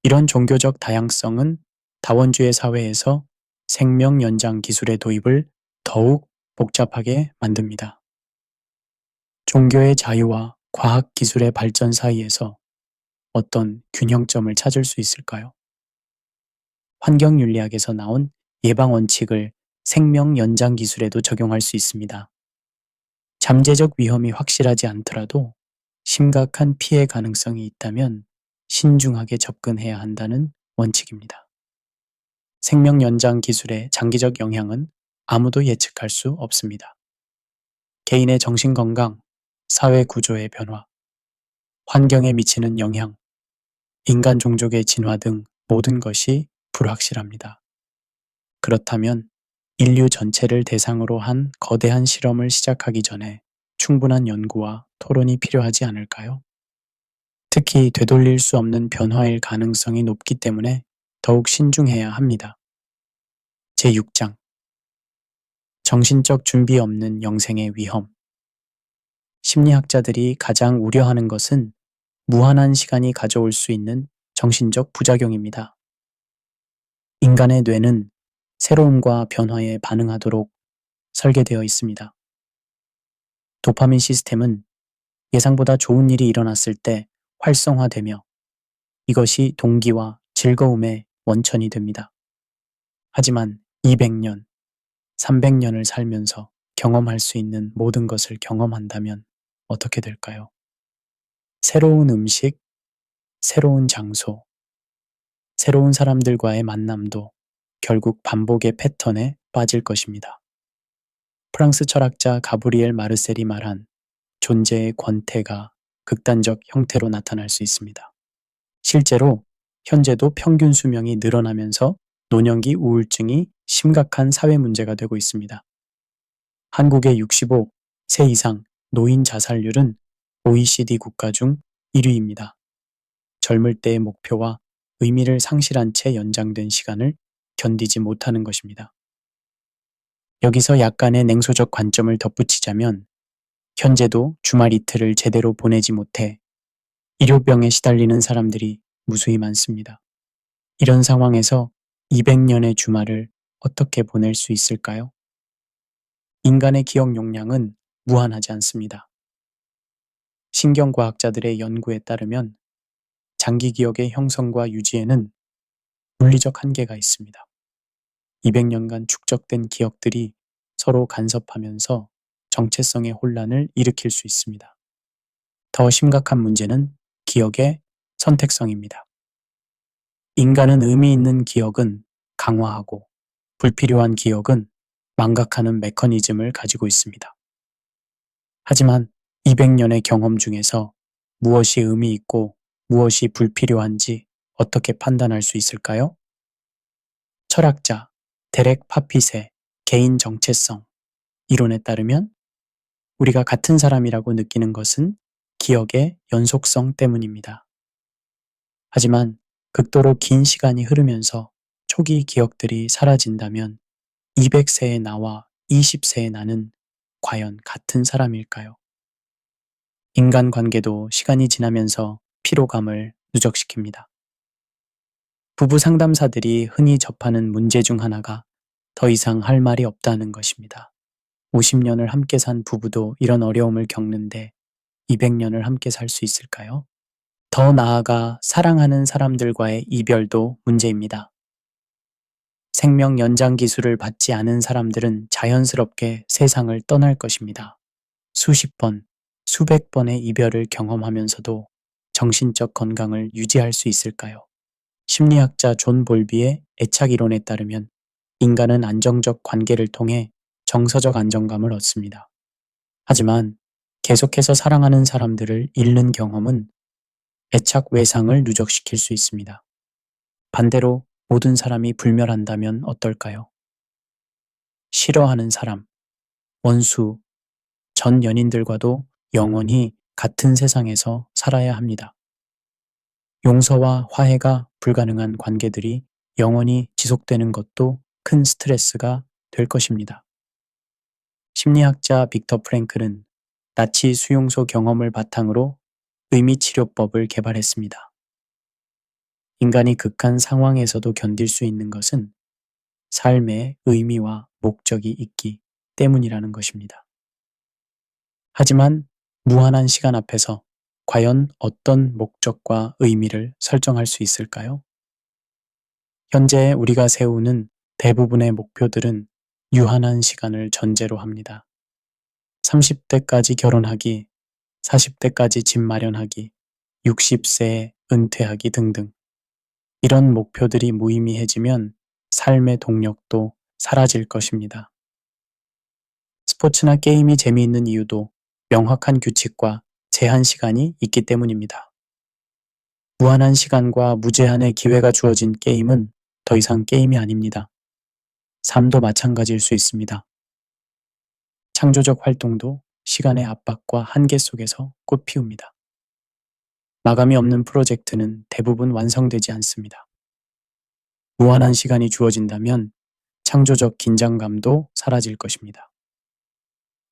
Speaker 1: 이런 종교적 다양성은 다원주의 사회에서 생명 연장 기술의 도입을 더욱 복잡하게 만듭니다. 종교의 자유와 과학 기술의 발전 사이에서 어떤 균형점을 찾을 수 있을까요? 환경윤리학에서 나온 예방 원칙을 생명 연장 기술에도 적용할 수 있습니다. 잠재적 위험이 확실하지 않더라도 심각한 피해 가능성이 있다면 신중하게 접근해야 한다는 원칙입니다. 생명 연장 기술의 장기적 영향은 아무도 예측할 수 없습니다. 개인의 정신 건강, 사회 구조의 변화, 환경에 미치는 영향, 인간 종족의 진화 등 모든 것이 불확실합니다. 그렇다면 인류 전체를 대상으로 한 거대한 실험을 시작하기 전에 충분한 연구와 토론이 필요하지 않을까요? 특히 되돌릴 수 없는 변화일 가능성이 높기 때문에 더욱 신중해야 합니다. 제6장 정신적 준비 없는 영생의 위험. 심리학자들이 가장 우려하는 것은 무한한 시간이 가져올 수 있는 정신적 부작용입니다. 인간의 뇌는 새로움과 변화에 반응하도록 설계되어 있습니다. 도파민 시스템은 예상보다 좋은 일이 일어났을 때 활성화되며 이것이 동기와 즐거움의 원천이 됩니다. 하지만 200년, 300년을 살면서 경험할 수 있는 모든 것을 경험한다면 어떻게 될까요? 새로운 음식, 새로운 장소, 새로운 사람들과의 만남도 결국 반복의 패턴에 빠질 것입니다. 프랑스 철학자 가브리엘 마르셀이 말한 존재의 권태가 극단적 형태로 나타날 수 있습니다. 실제로 현재도 평균 수명이 늘어나면서 노년기 우울증이 심각한 사회 문제가 되고 있습니다. 한국의 65세 이상 노인 자살률은 OECD 국가 중 1위입니다. 젊을 때의 목표와 의미를 상실한 채 연장된 시간을 견디지 못하는 것입니다. 여기서 약간의 냉소적 관점을 덧붙이자면 현재도 주말 이틀을 제대로 보내지 못해 일요병에 시달리는 사람들이 무수히 많습니다. 이런 상황에서 200년의 주말을 어떻게 보낼 수 있을까요? 인간의 기억 용량은 무한하지 않습니다. 신경과학자들의 연구에 따르면 장기 기억의 형성과 유지에는 물리적 한계가 있습니다. 200년간 축적된 기억들이 서로 간섭하면서 정체성의 혼란을 일으킬 수 있습니다. 더 심각한 문제는 기억의 선택성입니다. 인간은 의미 있는 기억은 강화하고 불필요한 기억은 망각하는 메커니즘을 가지고 있습니다. 하지만 200년의 경험 중에서 무엇이 의미 있고 무엇이 불필요한지 어떻게 판단할 수 있을까요? 철학자 데렉 파핏의 개인 정체성 이론에 따르면 우리가 같은 사람이라고 느끼는 것은 기억의 연속성 때문입니다. 하지만 극도로 긴 시간이 흐르면서 초기 기억들이 사라진다면 200세의 나와 20세의 나는 과연 같은 사람일까요? 인간관계도 시간이 지나면서 피로감을 누적시킵니다. 부부 상담사들이 흔히 접하는 문제 중 하나가 더 이상 할 말이 없다는 것입니다. 50년을 함께 산 부부도 이런 어려움을 겪는데 200년을 함께 살 수 있을까요? 더 나아가 사랑하는 사람들과의 이별도 문제입니다. 생명 연장 기술을 받지 않은 사람들은 자연스럽게 세상을 떠날 것입니다. 수십 번, 수백 번의 이별을 경험하면서도 정신적 건강을 유지할 수 있을까요? 심리학자 존 볼비의 애착 이론에 따르면 인간은 안정적 관계를 통해 정서적 안정감을 얻습니다. 하지만 계속해서 사랑하는 사람들을 잃는 경험은 애착 외상을 누적시킬 수 있습니다. 반대로 모든 사람이 불멸한다면 어떨까요? 싫어하는 사람, 원수, 전 연인들과도 영원히 같은 세상에서 살아야 합니다. 용서와 화해가 불가능한 관계들이 영원히 지속되는 것도 큰 스트레스가 될 것입니다. 심리학자 빅터 프랭클은 나치 수용소 경험을 바탕으로 의미치료법을 개발했습니다. 인간이 극한 상황에서도 견딜 수 있는 것은 삶의 의미와 목적이 있기 때문이라는 것입니다. 하지만 무한한 시간 앞에서 과연 어떤 목적과 의미를 설정할 수 있을까요? 현재 우리가 세우는 대부분의 목표들은 유한한 시간을 전제로 합니다. 30대까지 결혼하기, 40대까지 집 마련하기, 60세에 은퇴하기 등등. 이런 목표들이 무의미해지면 삶의 동력도 사라질 것입니다. 스포츠나 게임이 재미있는 이유도 명확한 규칙과 제한 시간이 있기 때문입니다. 무한한 시간과 무제한의 기회가 주어진 게임은 더 이상 게임이 아닙니다. 삶도 마찬가지일 수 있습니다. 창조적 활동도 시간의 압박과 한계 속에서 꽃피웁니다. 마감이 없는 프로젝트는 대부분 완성되지 않습니다. 무한한 시간이 주어진다면 창조적 긴장감도 사라질 것입니다.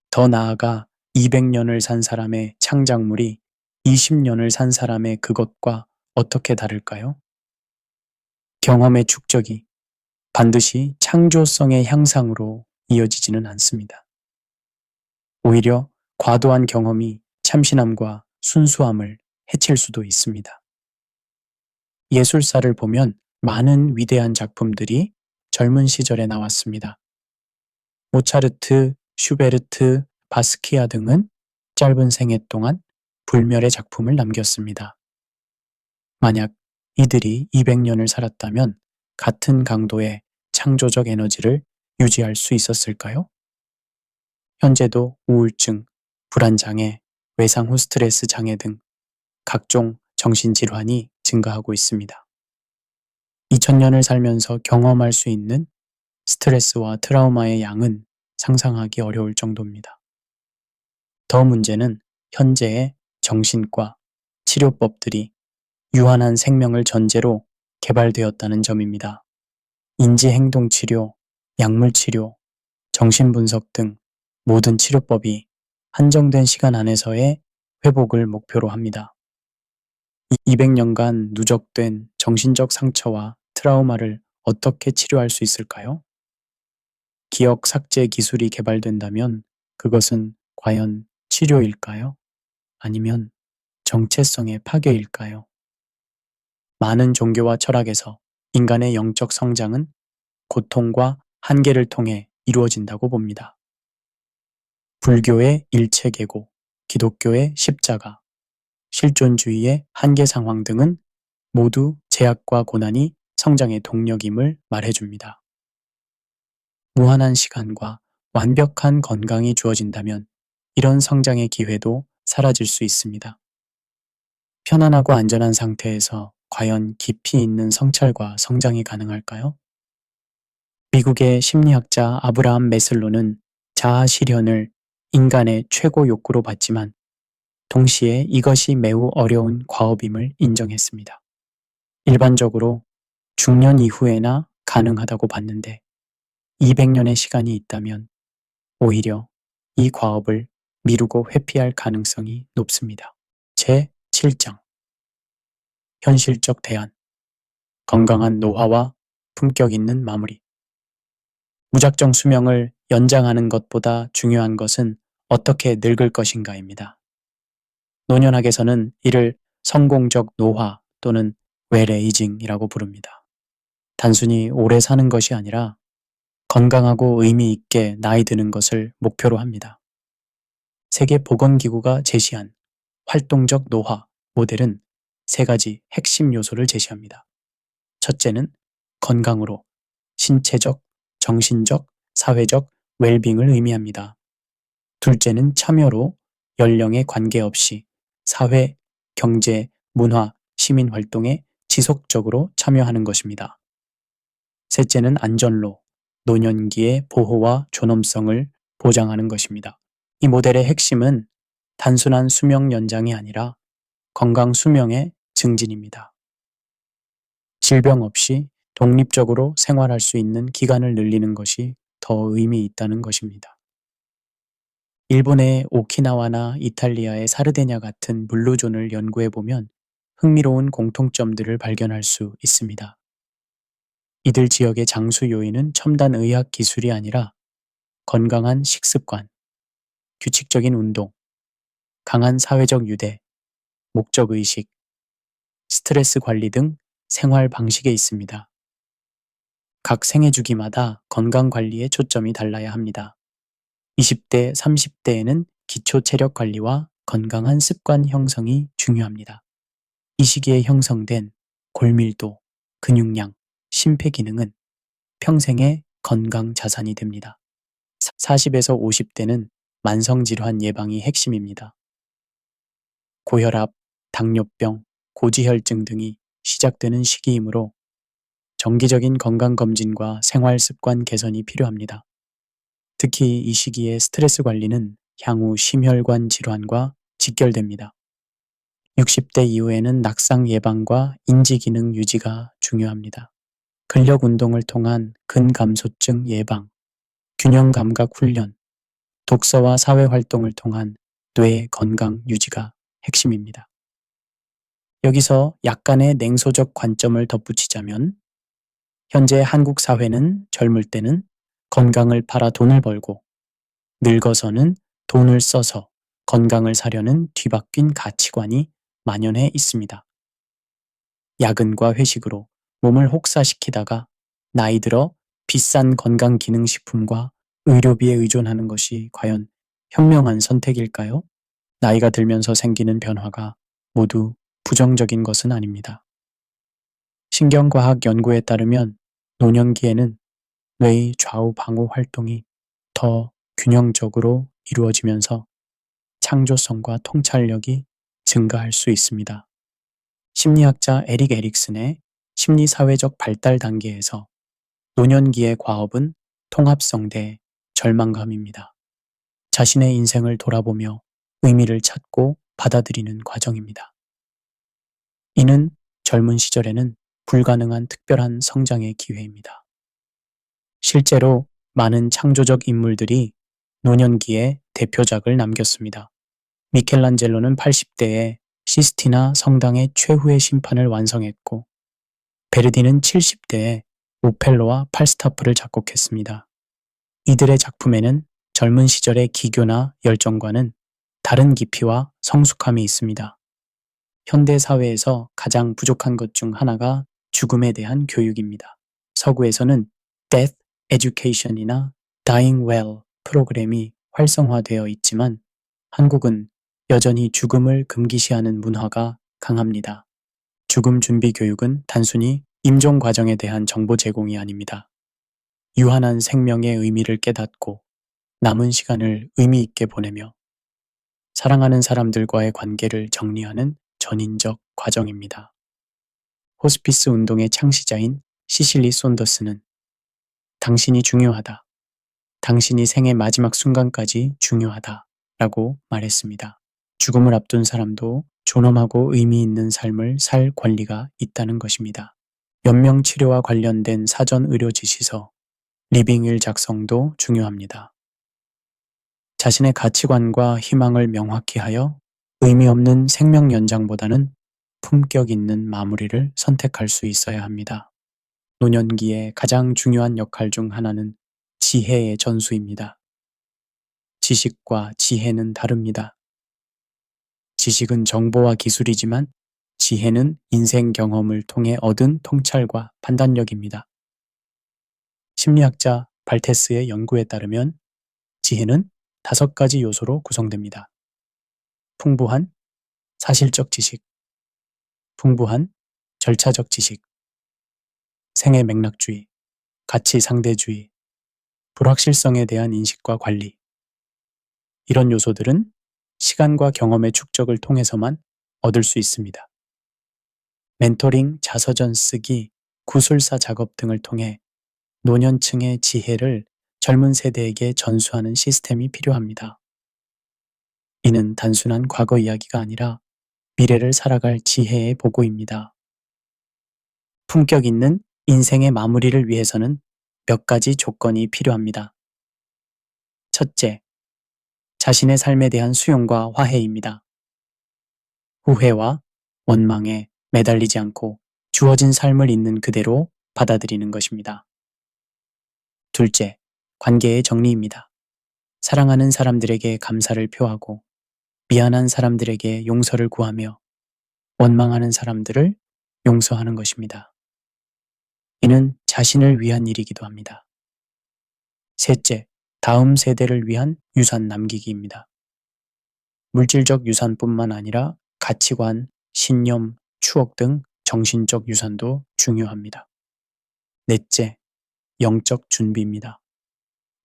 Speaker 1: 더 나아가 200년을 산 사람의 창작물이 20년을 산 사람의 그것과 어떻게 다를까요? 경험의 축적이 반드시 창조성의 향상으로 이어지지는 않습니다. 오히려 과도한 경험이 참신함과 순수함을 해칠 수도 있습니다. 예술사를 보면 많은 위대한 작품들이 젊은 시절에 나왔습니다. 모차르트, 슈베르트, 바스키아 등은 짧은 생애 동안 불멸의 작품을 남겼습니다. 만약 이들이 200년을 살았다면 같은 강도의 창조적 에너지를 유지할 수 있었을까요? 현재도 우울증, 불안장애, 외상 후 스트레스 장애 등 각종 정신질환이 증가하고 있습니다. 2000년을 살면서 경험할 수 있는 스트레스와 트라우마의 양은 상상하기 어려울 정도입니다. 더 문제는 현재의 정신과 치료법들이 유한한 생명을 전제로 개발되었다는 점입니다. 인지행동치료, 약물치료, 정신분석 등 모든 치료법이 한정된 시간 안에서의 회복을 목표로 합니다. 200년간 누적된 정신적 상처와 트라우마를 어떻게 치료할 수 있을까요? 기억 삭제 기술이 개발된다면 그것은 과연 치료일까요? 아니면 정체성의 파괴일까요? 많은 종교와 철학에서 인간의 영적 성장은 고통과 한계를 통해 이루어진다고 봅니다. 불교의 일체계고, 기독교의 십자가, 실존주의의 한계 상황 등은 모두 제약과 고난이 성장의 동력임을 말해줍니다. 무한한 시간과 완벽한 건강이 주어진다면 이런 성장의 기회도 사라질 수 있습니다. 편안하고 안전한 상태에서 과연 깊이 있는 성찰과 성장이 가능할까요? 미국의 심리학자 아브라함 매슬로는 자아 실현을 인간의 최고 욕구로 봤지만 동시에 이것이 매우 어려운 과업임을 인정했습니다. 일반적으로 중년 이후에나 가능하다고 봤는데 200년의 시간이 있다면 오히려 이 과업을 미루고 회피할 가능성이 높습니다. 제7장 현실적 대안 건강한 노화와 품격 있는 마무리 무작정 수명을 연장하는 것보다 중요한 것은 어떻게 늙을 것인가입니다. 노년학에서는 이를 성공적 노화 또는 웰에이징이라고 부릅니다. 단순히 오래 사는 것이 아니라 건강하고 의미 있게 나이 드는 것을 목표로 합니다. 세계보건기구가 제시한 활동적 노화 모델은 세 가지 핵심 요소를 제시합니다. 첫째는 건강으로 신체적, 정신적, 사회적 웰빙을 의미합니다. 둘째는 참여로 연령에 관계없이 사회, 경제, 문화, 시민 활동에 지속적으로 참여하는 것입니다. 셋째는 안전로, 노년기의 보호와 존엄성을 보장하는 것입니다. 이 모델의 핵심은 단순한 수명 연장이 아니라 건강 수명의 증진입니다. 질병 없이 독립적으로 생활할 수 있는 기간을 늘리는 것이 더 의미 있다는 것입니다. 일본의 오키나와나 이탈리아의 사르데냐 같은 물루존을 연구해보면 흥미로운 공통점들을 발견할 수 있습니다. 이들 지역의 장수 요인은 첨단 의학 기술이 아니라 건강한 식습관, 규칙적인 운동, 강한 사회적 유대, 목적의식, 스트레스 관리 등 생활 방식에 있습니다. 각 생애 주기마다 건강 관리에 초점이 달라야 합니다. 20대, 30대에는 기초 체력 관리와 건강한 습관 형성이 중요합니다. 이 시기에 형성된 골밀도, 근육량, 심폐기능은 평생의 건강 자산이 됩니다. 40에서 50대는 만성질환 예방이 핵심입니다. 고혈압, 당뇨병, 고지혈증 등이 시작되는 시기이므로 정기적인 건강검진과 생활습관 개선이 필요합니다. 특히 이 시기의 스트레스 관리는 향후 심혈관 질환과 직결됩니다. 60대 이후에는 낙상 예방과 인지기능 유지가 중요합니다. 근력 운동을 통한 근감소증 예방, 균형 감각 훈련, 독서와 사회활동을 통한 뇌 건강 유지가 핵심입니다. 여기서 약간의 냉소적 관점을 덧붙이자면 현재 한국 사회는 젊을 때는 건강을 팔아 돈을 벌고 늙어서는 돈을 써서 건강을 사려는 뒤바뀐 가치관이 만연해 있습니다. 야근과 회식으로 몸을 혹사시키다가 나이 들어 비싼 건강기능식품과 의료비에 의존하는 것이 과연 현명한 선택일까요? 나이가 들면서 생기는 변화가 모두 부정적인 것은 아닙니다. 신경과학 연구에 따르면 노년기에는 뇌의 좌우 방어 활동이 더 균형적으로 이루어지면서 창조성과 통찰력이 증가할 수 있습니다. 심리학자 에릭 에릭슨의 심리사회적 발달 단계에서 노년기의 과업은 통합성 대 절망감입니다. 자신의 인생을 돌아보며 의미를 찾고 받아들이는 과정입니다. 이는 젊은 시절에는 불가능한 특별한 성장의 기회입니다. 실제로 많은 창조적 인물들이 노년기에 대표작을 남겼습니다. 미켈란젤로는 80대에 시스티나 성당의 최후의 심판을 완성했고, 베르디는 70대에 오펠로와 팔스타프를 작곡했습니다. 이들의 작품에는 젊은 시절의 기교나 열정과는 다른 깊이와 성숙함이 있습니다. 현대 사회에서 가장 부족한 것 중 하나가 죽음에 대한 교육입니다. 서구에서는 Death Education이나 Dying Well 프로그램이 활성화되어 있지만 한국은 여전히 죽음을 금기시하는 문화가 강합니다. 죽음 준비 교육은 단순히 임종 과정에 대한 정보 제공이 아닙니다. 유한한 생명의 의미를 깨닫고 남은 시간을 의미 있게 보내며 사랑하는 사람들과의 관계를 정리하는 전인적 과정입니다. 호스피스 운동의 창시자인 시실리 손더스는 당신이 중요하다. 당신이 생의 마지막 순간까지 중요하다. 라고 말했습니다. 죽음을 앞둔 사람도 존엄하고 의미 있는 삶을 살 권리가 있다는 것입니다. 연명 치료와 관련된 사전 의료 지시서, 리빙윌 작성도 중요합니다. 자신의 가치관과 희망을 명확히 하여 의미 없는 생명 연장보다는 품격 있는 마무리를 선택할 수 있어야 합니다. 노년기의 가장 중요한 역할 중 하나는 지혜의 전수입니다. 지식과 지혜는 다릅니다. 지식은 정보와 기술이지만 지혜는 인생 경험을 통해 얻은 통찰과 판단력입니다. 심리학자 발테스의 연구에 따르면 지혜는 5가지 요소로 구성됩니다. 풍부한 사실적 지식, 풍부한 절차적 지식, 생애 맥락주의, 가치 상대주의, 불확실성에 대한 인식과 관리. 이런 요소들은 시간과 경험의 축적을 통해서만 얻을 수 있습니다. 멘토링, 자서전 쓰기, 구술사 작업 등을 통해 노년층의 지혜를 젊은 세대에게 전수하는 시스템이 필요합니다. 이는 단순한 과거 이야기가 아니라 미래를 살아갈 지혜의 보고입니다. 품격 있는 인생의 마무리를 위해서는 몇 가지 조건이 필요합니다. 첫째, 자신의 삶에 대한 수용과 화해입니다. 후회와 원망에 매달리지 않고 주어진 삶을 있는 그대로 받아들이는 것입니다. 둘째, 관계의 정리입니다. 사랑하는 사람들에게 감사를 표하고 미안한 사람들에게 용서를 구하며 원망하는 사람들을 용서하는 것입니다. 이는 자신을 위한 일이기도 합니다. 셋째, 다음 세대를 위한 유산 남기기입니다. 물질적 유산뿐만 아니라 가치관, 신념, 추억 등 정신적 유산도 중요합니다. 넷째, 영적 준비입니다.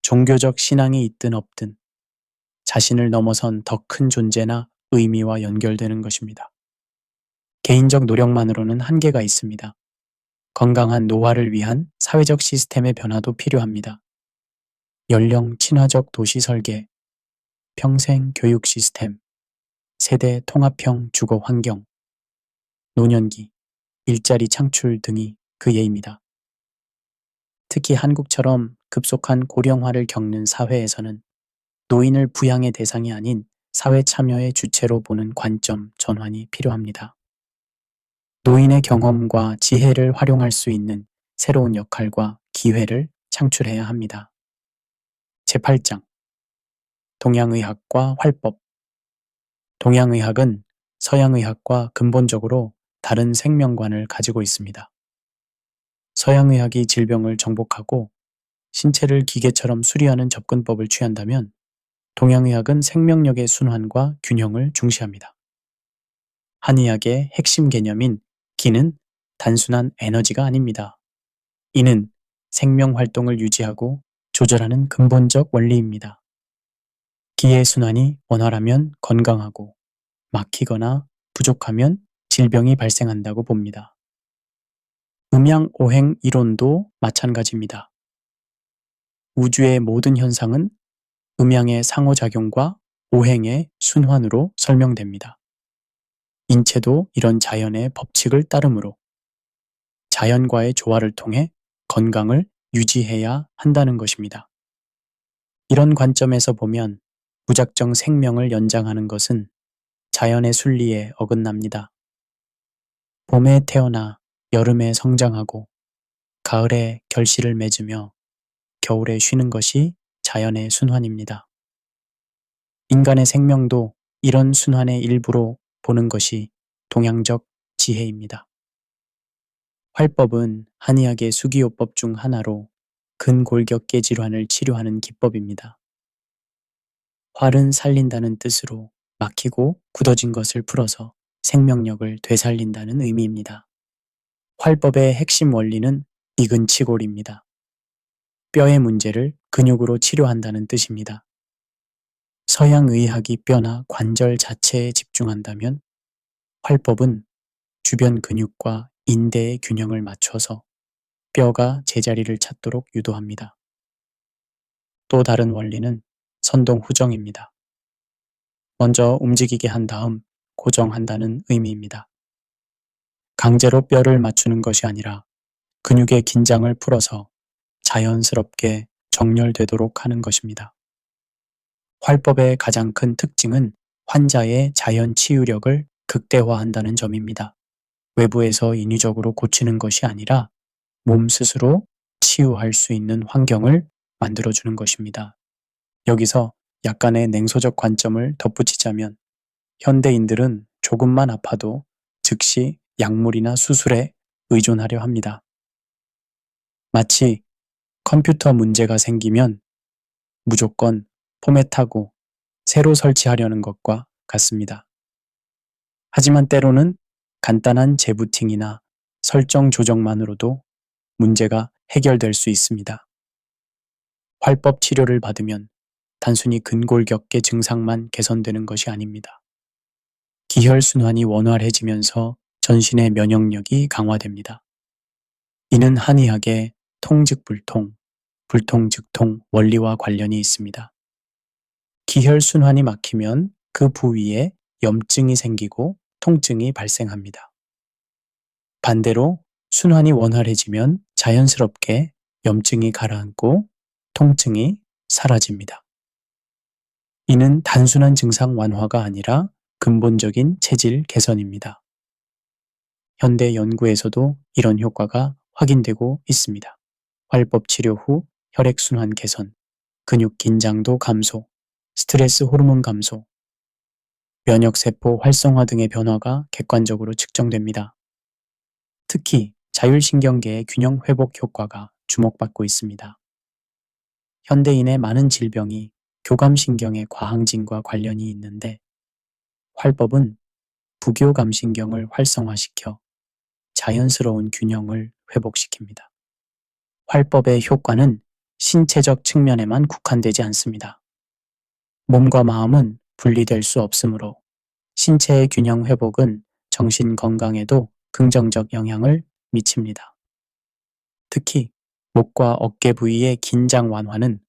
Speaker 1: 종교적 신앙이 있든 없든 자신을 넘어선 더 큰 존재나 의미와 연결되는 것입니다. 개인적 노력만으로는 한계가 있습니다. 건강한 노화를 위한 사회적 시스템의 변화도 필요합니다. 연령 친화적 도시 설계, 평생 교육 시스템, 세대 통합형 주거 환경, 노년기, 일자리 창출 등이 그 예입니다. 특히 한국처럼 급속한 고령화를 겪는 사회에서는 노인을 부양의 대상이 아닌 사회 참여의 주체로 보는 관점 전환이 필요합니다. 노인의 경험과 지혜를 활용할 수 있는 새로운 역할과 기회를 창출해야 합니다. 제8장 동양의학과 활법. 동양의학은 서양의학과 근본적으로 다른 생명관을 가지고 있습니다. 서양의학이 질병을 정복하고 신체를 기계처럼 수리하는 접근법을 취한다면 동양의학은 생명력의 순환과 균형을 중시합니다. 한의학의 핵심 개념인 기는 단순한 에너지가 아닙니다. 이는 생명 활동을 유지하고 조절하는 근본적 원리입니다. 기의 순환이 원활하면 건강하고 막히거나 부족하면 질병이 발생한다고 봅니다. 음양오행 이론도 마찬가지입니다. 우주의 모든 현상은 음양의 상호작용과 오행의 순환으로 설명됩니다. 인체도 이런 자연의 법칙을 따르므로 자연과의 조화를 통해 건강을 유지해야 한다는 것입니다. 이런 관점에서 보면 무작정 생명을 연장하는 것은 자연의 순리에 어긋납니다. 봄에 태어나 여름에 성장하고 가을에 결실을 맺으며 겨울에 쉬는 것이 자연의 순환입니다. 인간의 생명도 이런 순환의 일부로 보는 것이 동양적 지혜입니다. 활법은 한의학의 수기요법 중 하나로 근골격계 질환을 치료하는 기법입니다. 활은 살린다는 뜻으로 막히고 굳어진 것을 풀어서 생명력을 되살린다는 의미입니다. 활법의 핵심 원리는 이근치골입니다. 뼈의 문제를 근육으로 치료한다는 뜻입니다. 서양 의학이 뼈나 관절 자체에 집중한다면 활법은 주변 근육과 인대의 균형을 맞춰서 뼈가 제자리를 찾도록 유도합니다. 또 다른 원리는 선동후정입니다. 먼저 움직이게 한 다음 고정한다는 의미입니다. 강제로 뼈를 맞추는 것이 아니라 근육의 긴장을 풀어서 자연스럽게 정렬되도록 하는 것입니다. 활법의 가장 큰 특징은 환자의 자연 치유력을 극대화한다는 점입니다. 외부에서 인위적으로 고치는 것이 아니라 몸 스스로 치유할 수 있는 환경을 만들어주는 것입니다. 여기서 약간의 냉소적 관점을 덧붙이자면 현대인들은 조금만 아파도 즉시 약물이나 수술에 의존하려 합니다. 마치 컴퓨터 문제가 생기면 무조건 포맷하고 새로 설치하려는 것과 같습니다. 하지만 때로는 간단한 재부팅이나 설정 조정만으로도 문제가 해결될 수 있습니다. 활법 치료를 받으면 단순히 근골격계 증상만 개선되는 것이 아닙니다. 기혈순환이 원활해지면서 전신의 면역력이 강화됩니다. 이는 한의학의 통즉불통, 불통즉통 원리와 관련이 있습니다. 기혈순환이 막히면 그 부위에 염증이 생기고 통증이 발생합니다. 반대로 순환이 원활해지면 자연스럽게 염증이 가라앉고 통증이 사라집니다. 이는 단순한 증상 완화가 아니라 근본적인 체질 개선입니다. 현대 연구에서도 이런 효과가 확인되고 있습니다. 활법 치료 후 혈액순환 개선, 근육 긴장도 감소, 스트레스 호르몬 감소, 면역세포 활성화 등의 변화가 객관적으로 측정됩니다. 특히 자율신경계의 균형 회복 효과가 주목받고 있습니다. 현대인의 많은 질병이 교감신경의 과항진과 관련이 있는데 활법은 부교감신경을 활성화시켜 자연스러운 균형을 회복시킵니다. 활법의 효과는 신체적 측면에만 국한되지 않습니다. 몸과 마음은 분리될 수 없으므로 신체의 균형 회복은 정신 건강에도 긍정적 영향을 미칩니다. 특히 목과 어깨 부위의 긴장 완화는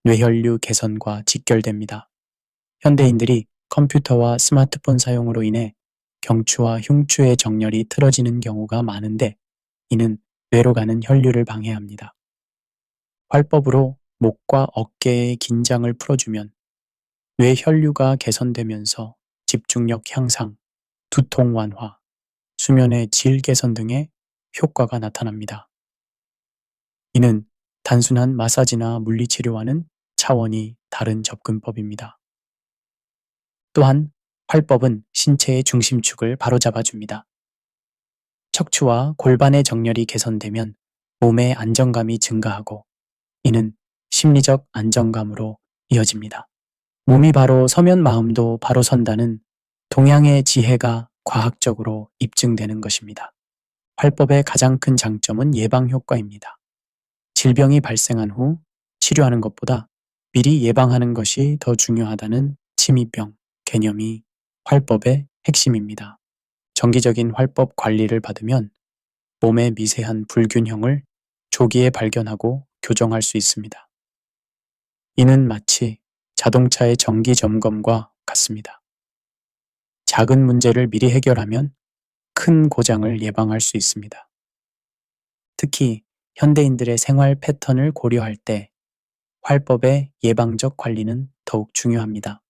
Speaker 1: 뇌혈류 개선과 직결됩니다. 현대인들이 컴퓨터와 스마트폰 사용으로 인해 경추와 흉추의 정렬이 틀어지는 경우가 많은데 이는 뇌로 가는 혈류를 방해합니다. 활법으로 목과 어깨의 긴장을 풀어주면 뇌 혈류가 개선되면서 집중력 향상, 두통 완화, 수면의 질 개선 등의 효과가 나타납니다. 이는 단순한 마사지나 물리치료와는 차원이 다른 접근법입니다. 또한 활법은 신체의 중심축을 바로잡아줍니다. 척추와 골반의 정렬이 개선되면 몸의 안정감이 증가하고 이는 심리적 안정감으로 이어집니다. 몸이 바로 서면 마음도 바로 선다는 동양의 지혜가 과학적으로 입증되는 것입니다. 활법의 가장 큰 장점은 예방 효과입니다. 질병이 발생한 후 치료하는 것보다 미리 예방하는 것이 더 중요하다는 침이병 개념이 활법의 핵심입니다. 정기적인 활법 관리를 받으면 몸의 미세한 불균형을 조기에 발견하고 교정할 수 있습니다. 이는 마치 자동차의 정기 점검과 같습니다. 작은 문제를 미리 해결하면 큰 고장을 예방할 수 있습니다. 특히 현대인들의 생활 패턴을 고려할 때 활법의 예방적 관리는 더욱 중요합니다.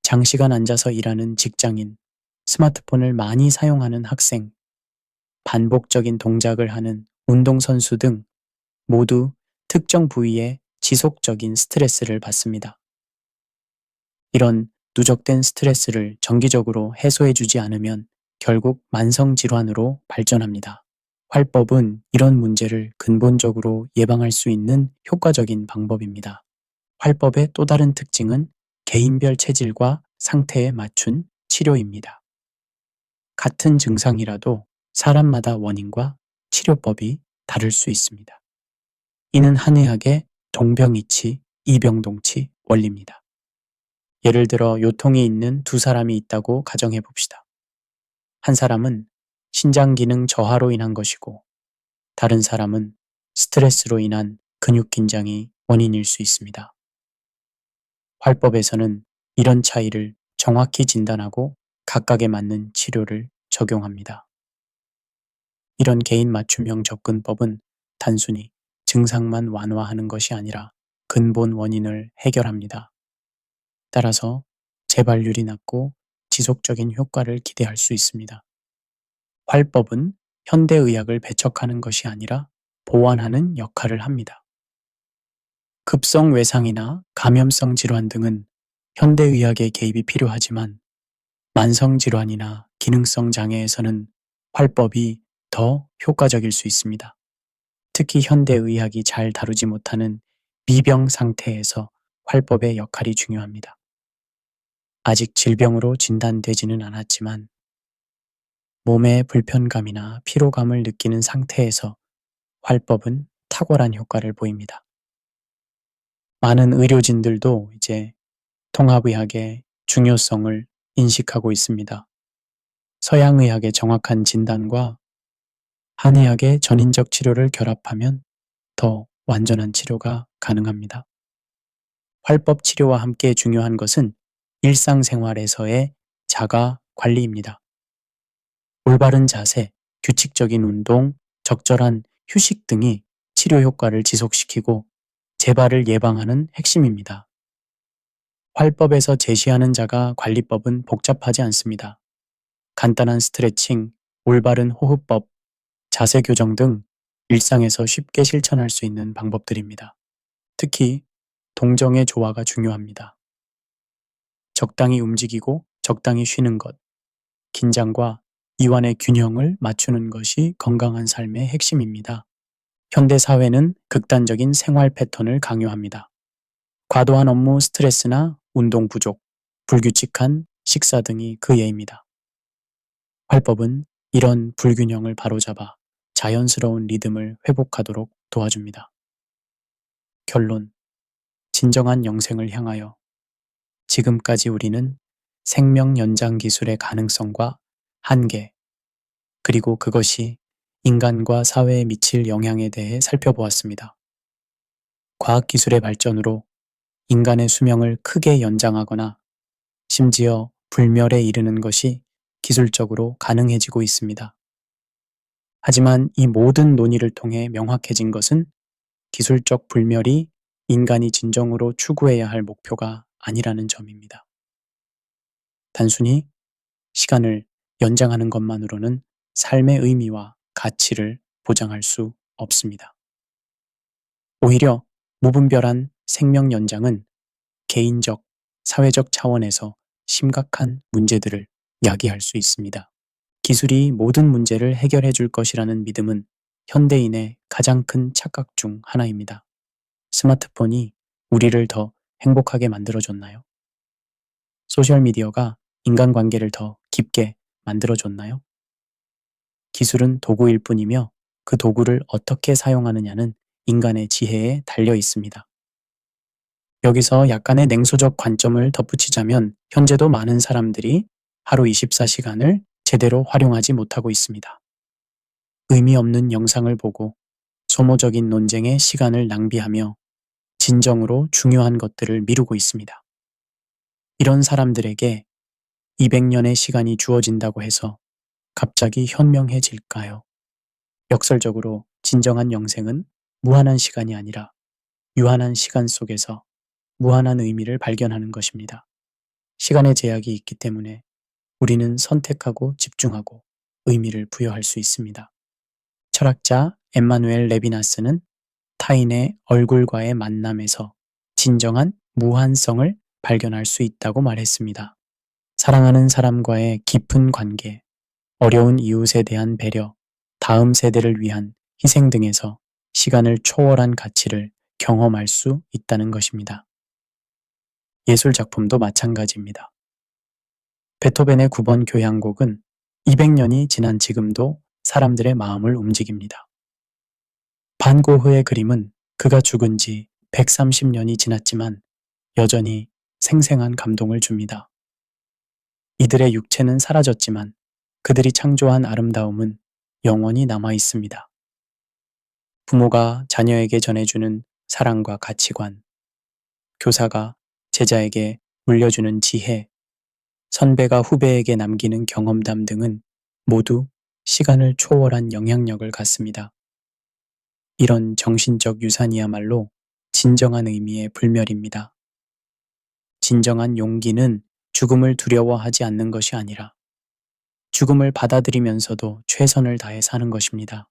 Speaker 1: 장시간 앉아서 일하는 직장인, 스마트폰을 많이 사용하는 학생, 반복적인 동작을 하는 운동선수 등 모두 특정 부위에 지속적인 스트레스를 받습니다. 이런 누적된 스트레스를 정기적으로 해소해주지 않으면 결국 만성질환으로 발전합니다. 활법은 이런 문제를 근본적으로 예방할 수 있는 효과적인 방법입니다. 활법의 또 다른 특징은 개인별 체질과 상태에 맞춘 치료입니다. 같은 증상이라도 사람마다 원인과 치료법이 다를 수 있습니다. 이는 한의학의 동병이치, 이병동치 원리입니다. 예를 들어 요통이 있는 두 사람이 있다고 가정해 봅시다. 한 사람은 신장 기능 저하로 인한 것이고 다른 사람은 스트레스로 인한 근육 긴장이 원인일 수 있습니다. 활법에서는 이런 차이를 정확히 진단하고 각각에 맞는 치료를 적용합니다. 이런 개인 맞춤형 접근법은 단순히 증상만 완화하는 것이 아니라 근본 원인을 해결합니다. 따라서 재발률이 낮고 지속적인 효과를 기대할 수 있습니다. 활법은 현대의학을 배척하는 것이 아니라 보완하는 역할을 합니다. 급성 외상이나 감염성 질환 등은 현대의학의 개입이 필요하지만 만성 질환이나 기능성 장애에서는 활법이 더 효과적일 수 있습니다. 특히 현대의학이 잘 다루지 못하는 미병 상태에서 활법의 역할이 중요합니다. 아직 질병으로 진단되지는 않았지만 몸의 불편감이나 피로감을 느끼는 상태에서 활법은 탁월한 효과를 보입니다. 많은 의료진들도 이제 통합의학의 중요성을 인식하고 있습니다. 서양의학의 정확한 진단과 한의학의 전인적 치료를 결합하면 더 완전한 치료가 가능합니다. 활법 치료와 함께 중요한 것은 일상생활에서의 자가 관리입니다. 올바른 자세, 규칙적인 운동, 적절한 휴식 등이 치료 효과를 지속시키고 재발을 예방하는 핵심입니다. 활법에서 제시하는 자가 관리법은 복잡하지 않습니다. 간단한 스트레칭, 올바른 호흡법, 자세 교정 등 일상에서 쉽게 실천할 수 있는 방법들입니다. 특히 동정의 조화가 중요합니다. 적당히 움직이고 적당히 쉬는 것, 긴장과 이완의 균형을 맞추는 것이 건강한 삶의 핵심입니다. 현대 사회는 극단적인 생활 패턴을 강요합니다. 과도한 업무 스트레스나 운동 부족, 불규칙한 식사 등이 그 예입니다. 활법은 이런 불균형을 바로잡아 자연스러운 리듬을 회복하도록 도와줍니다. 결론, 진정한 영생을 향하여 지금까지 우리는 생명 연장 기술의 가능성과 한계, 그리고 그것이 인간과 사회에 미칠 영향에 대해 살펴보았습니다. 과학기술의 발전으로 인간의 수명을 크게 연장하거나 심지어 불멸에 이르는 것이 기술적으로 가능해지고 있습니다. 하지만 이 모든 논의를 통해 명확해진 것은 기술적 불멸이 인간이 진정으로 추구해야 할 목표가 아니라는 점입니다. 단순히 시간을 연장하는 것만으로는 삶의 의미와 가치를 보장할 수 없습니다. 오히려 무분별한 생명 연장은 개인적, 사회적 차원에서 심각한 문제들을 야기할 수 있습니다. 기술이 모든 문제를 해결해 줄 것이라는 믿음은 현대인의 가장 큰 착각 중 하나입니다. 스마트폰이 우리를 더 행복하게 만들어줬나요? 소셜미디어가 인간관계를 더 깊게 만들어줬나요? 기술은 도구일 뿐이며 그 도구를 어떻게 사용하느냐는 인간의 지혜에 달려 있습니다. 여기서 약간의 냉소적 관점을 덧붙이자면 현재도 많은 사람들이 하루 24시간을 제대로 활용하지 못하고 있습니다. 의미 없는 영상을 보고 소모적인 논쟁에 시간을 낭비하며 진정으로 중요한 것들을 미루고 있습니다. 이런 사람들에게 200년의 시간이 주어진다고 해서 갑자기 현명해질까요? 역설적으로 진정한 영생은 무한한 시간이 아니라 유한한 시간 속에서 무한한 의미를 발견하는 것입니다. 시간의 제약이 있기 때문에 우리는 선택하고 집중하고 의미를 부여할 수 있습니다. 철학자 엠마누엘 레비나스는 타인의 얼굴과의 만남에서 진정한 무한성을 발견할 수 있다고 말했습니다. 사랑하는 사람과의 깊은 관계, 어려운 이웃에 대한 배려, 다음 세대를 위한 희생 등에서 시간을 초월한 가치를 경험할 수 있다는 것입니다. 예술 작품도 마찬가지입니다. 베토벤의 9번 교향곡은 200년이 지난 지금도 사람들의 마음을 움직입니다. 반 고흐의 그림은 그가 죽은 지 130년이 지났지만 여전히 생생한 감동을 줍니다. 이들의 육체는 사라졌지만 그들이 창조한 아름다움은 영원히 남아 있습니다. 부모가 자녀에게 전해주는 사랑과 가치관, 교사가 제자에게 물려주는 지혜, 선배가 후배에게 남기는 경험담 등은 모두 시간을 초월한 영향력을 갖습니다. 이런 정신적 유산이야말로 진정한 의미의 불멸입니다. 진정한 용기는 죽음을 두려워하지 않는 것이 아니라 죽음을 받아들이면서도 최선을 다해 사는 것입니다.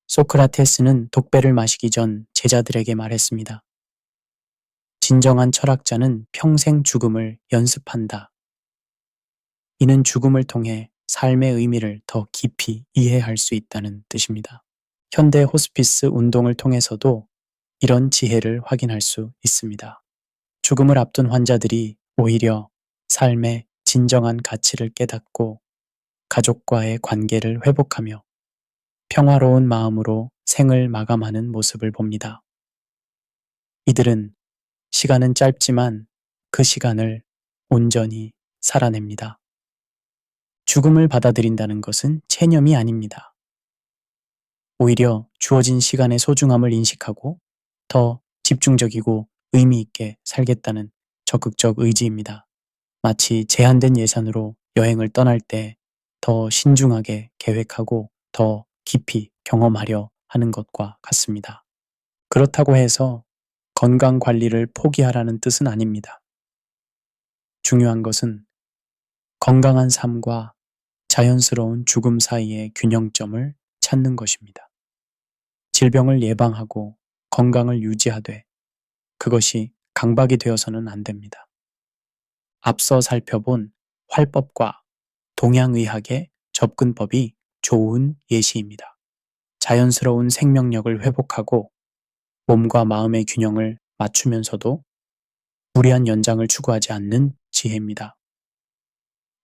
Speaker 1: 소크라테스는 독배를 마시기 전 제자들에게 말했습니다. 진정한 철학자는 평생 죽음을 연습한다. 이는 죽음을 통해 삶의 의미를 더 깊이 이해할 수 있다는 뜻입니다. 현대 호스피스 운동을 통해서도 이런 지혜를 확인할 수 있습니다. 죽음을 앞둔 환자들이 오히려 삶의 진정한 가치를 깨닫고 가족과의 관계를 회복하며 평화로운 마음으로 생을 마감하는 모습을 봅니다. 이들은 시간은 짧지만 그 시간을 온전히 살아냅니다. 죽음을 받아들인다는 것은 체념이 아닙니다. 오히려 주어진 시간의 소중함을 인식하고 더 집중적이고 의미 있게 살겠다는 적극적 의지입니다. 마치 제한된 예산으로 여행을 떠날 때 더 신중하게 계획하고 더 깊이 경험하려 하는 것과 같습니다. 그렇다고 해서 건강 관리를 포기하라는 뜻은 아닙니다. 중요한 것은 건강한 삶과 자연스러운 죽음 사이의 균형점을 찾는 것입니다. 질병을 예방하고 건강을 유지하되 그것이 강박이 되어서는 안 됩니다. 앞서 살펴본 활법과 동양의학의 접근법이 좋은 예시입니다. 자연스러운 생명력을 회복하고 몸과 마음의 균형을 맞추면서도 무리한 연장을 추구하지 않는 지혜입니다.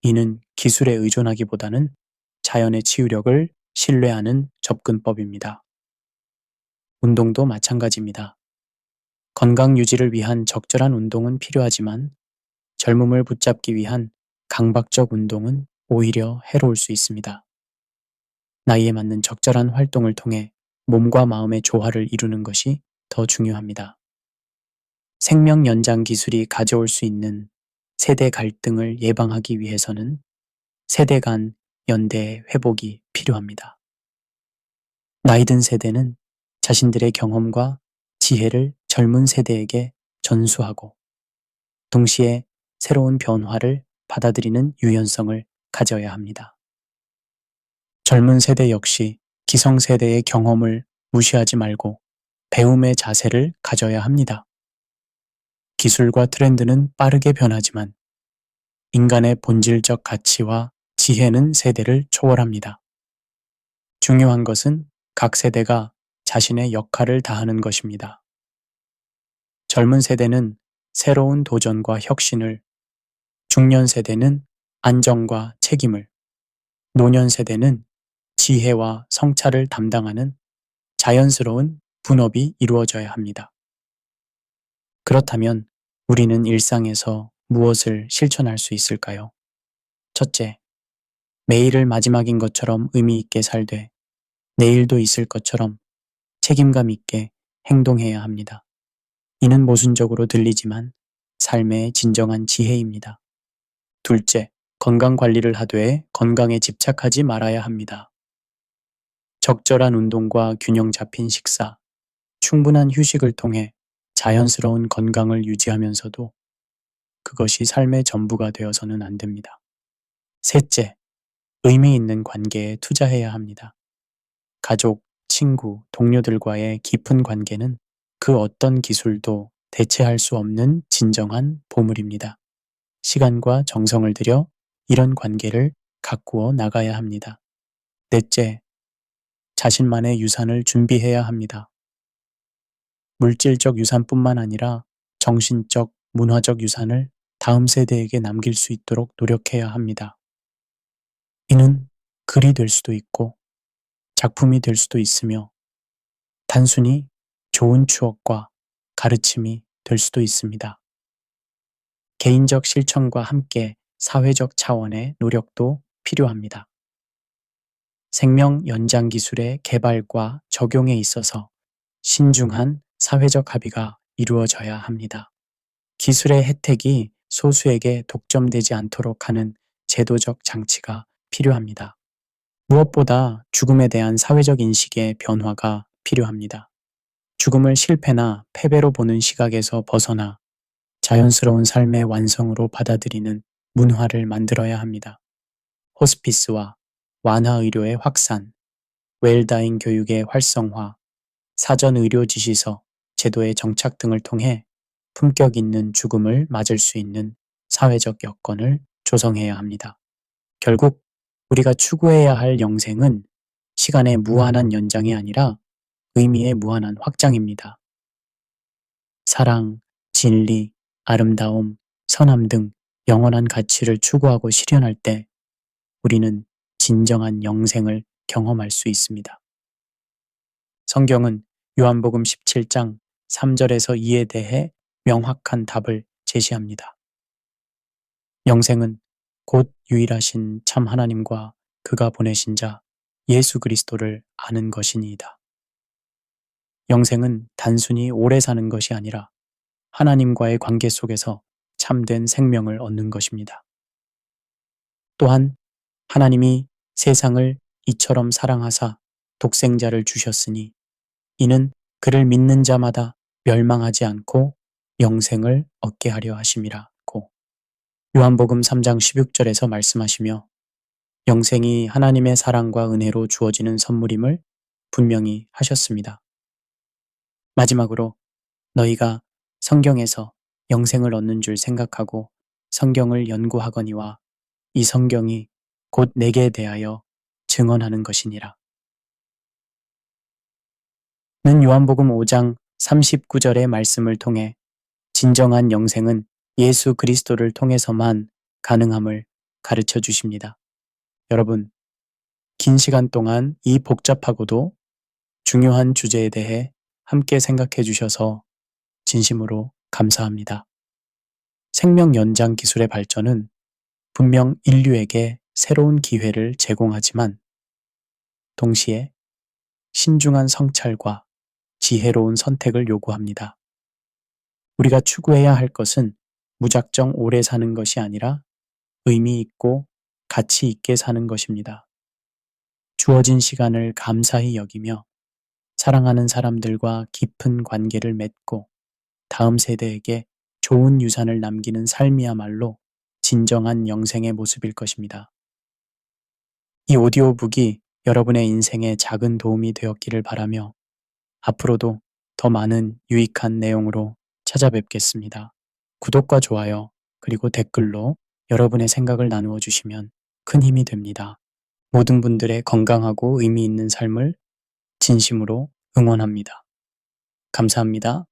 Speaker 1: 이는 기술에 의존하기보다는 자연의 치유력을 신뢰하는 접근법입니다. 운동도 마찬가지입니다. 건강 유지를 위한 적절한 운동은 필요하지만 젊음을 붙잡기 위한 강박적 운동은 오히려 해로울 수 있습니다. 나이에 맞는 적절한 활동을 통해 몸과 마음의 조화를 이루는 것이 더 중요합니다. 생명 연장 기술이 가져올 수 있는 세대 갈등을 예방하기 위해서는 세대 간 연대의 회복이 필요합니다. 나이 든 세대는 자신들의 경험과 지혜를 젊은 세대에게 전수하고 동시에 새로운 변화를 받아들이는 유연성을 가져야 합니다. 젊은 세대 역시 기성세대의 경험을 무시하지 말고 배움의 자세를 가져야 합니다. 기술과 트렌드는 빠르게 변하지만 인간의 본질적 가치와 지혜는 세대를 초월합니다. 중요한 것은 각 세대가 자신의 역할을 다하는 것입니다. 젊은 세대는 새로운 도전과 혁신을, 중년 세대는 안정과 책임을, 노년 세대는 지혜와 성찰을 담당하는 자연스러운 분업이 이루어져야 합니다. 그렇다면 우리는 일상에서 무엇을 실천할 수 있을까요? 첫째, 매일을 마지막인 것처럼 의미 있게 살되 내일도 있을 것처럼 책임감 있게 행동해야 합니다. 이는 모순적으로 들리지만 삶의 진정한 지혜입니다. 둘째, 건강 관리를 하되 건강에 집착하지 말아야 합니다. 적절한 운동과 균형 잡힌 식사, 충분한 휴식을 통해 자연스러운 건강을 유지하면서도 그것이 삶의 전부가 되어서는 안 됩니다. 셋째, 의미 있는 관계에 투자해야 합니다. 가족, 친구, 동료들과의 깊은 관계는 그 어떤 기술도 대체할 수 없는 진정한 보물입니다. 시간과 정성을 들여 이런 관계를 가꾸어 나가야 합니다. 넷째, 자신만의 유산을 준비해야 합니다. 물질적 유산뿐만 아니라 정신적, 문화적 유산을 다음 세대에게 남길 수 있도록 노력해야 합니다. 이는 글이 될 수도 있고 작품이 될 수도 있으며 단순히 좋은 추억과 가르침이 될 수도 있습니다. 개인적 실천과 함께 사회적 차원의 노력도 필요합니다. 생명 연장 기술의 개발과 적용에 있어서 신중한 사회적 합의가 이루어져야 합니다. 기술의 혜택이 소수에게 독점되지 않도록 하는 제도적 장치가 필요합니다. 무엇보다 죽음에 대한 사회적 인식의 변화가 필요합니다. 죽음을 실패나 패배로 보는 시각에서 벗어나 자연스러운 삶의 완성으로 받아들이는 문화를 만들어야 합니다. 호스피스와 완화의료의 확산, 웰다잉 교육의 활성화, 사전의료지시서, 제도의 정착 등을 통해 품격 있는 죽음을 맞을 수 있는 사회적 여건을 조성해야 합니다. 결국 우리가 추구해야 할 영생은 시간의 무한한 연장이 아니라 의미의 무한한 확장입니다. 사랑, 진리, 아름다움, 선함 등 영원한 가치를 추구하고 실현할 때 우리는 진정한 영생을 경험할 수 있습니다. 성경은 요한복음 17장 3절에서 2에 대해 명확한 답을 제시합니다. 영생은 곧 유일하신 참 하나님과 그가 보내신 자 예수 그리스도를 아는 것이니이다. 영생은 단순히 오래 사는 것이 아니라 하나님과의 관계 속에서 참된 생명을 얻는 것입니다. 또한 하나님이 세상을 이처럼 사랑하사 독생자를 주셨으니 이는 그를 믿는 자마다 멸망하지 않고 영생을 얻게 하려 하심이라고 요한복음 3장 16절에서 말씀하시며 영생이 하나님의 사랑과 은혜로 주어지는 선물임을 분명히 하셨습니다. 마지막으로 너희가 성경에서 영생을 얻는 줄 생각하고 성경을 연구하거니와 이 성경이 곧 내게 대하여 증언하는 것이니라. 는 요한복음 5장 39절의 말씀을 통해 진정한 영생은 예수 그리스도를 통해서만 가능함을 가르쳐 주십니다. 여러분, 긴 시간 동안 이 복잡하고도 중요한 주제에 대해 함께 생각해 주셔서 진심으로 감사합니다. 생명 연장 기술의 발전은 분명 인류에게 새로운 기회를 제공하지만 동시에 신중한 성찰과 지혜로운 선택을 요구합니다. 우리가 추구해야 할 것은 무작정 오래 사는 것이 아니라 의미 있고 가치 있게 사는 것입니다. 주어진 시간을 감사히 여기며 사랑하는 사람들과 깊은 관계를 맺고 다음 세대에게 좋은 유산을 남기는 삶이야말로 진정한 영생의 모습일 것입니다. 이 오디오북이 여러분의 인생에 작은 도움이 되었기를 바라며 앞으로도 더 많은 유익한 내용으로 찾아뵙겠습니다. 구독과 좋아요 그리고 댓글로 여러분의 생각을 나누어 주시면 큰 힘이 됩니다. 모든 분들의 건강하고 의미 있는 삶을 진심으로 응원합니다. 감사합니다.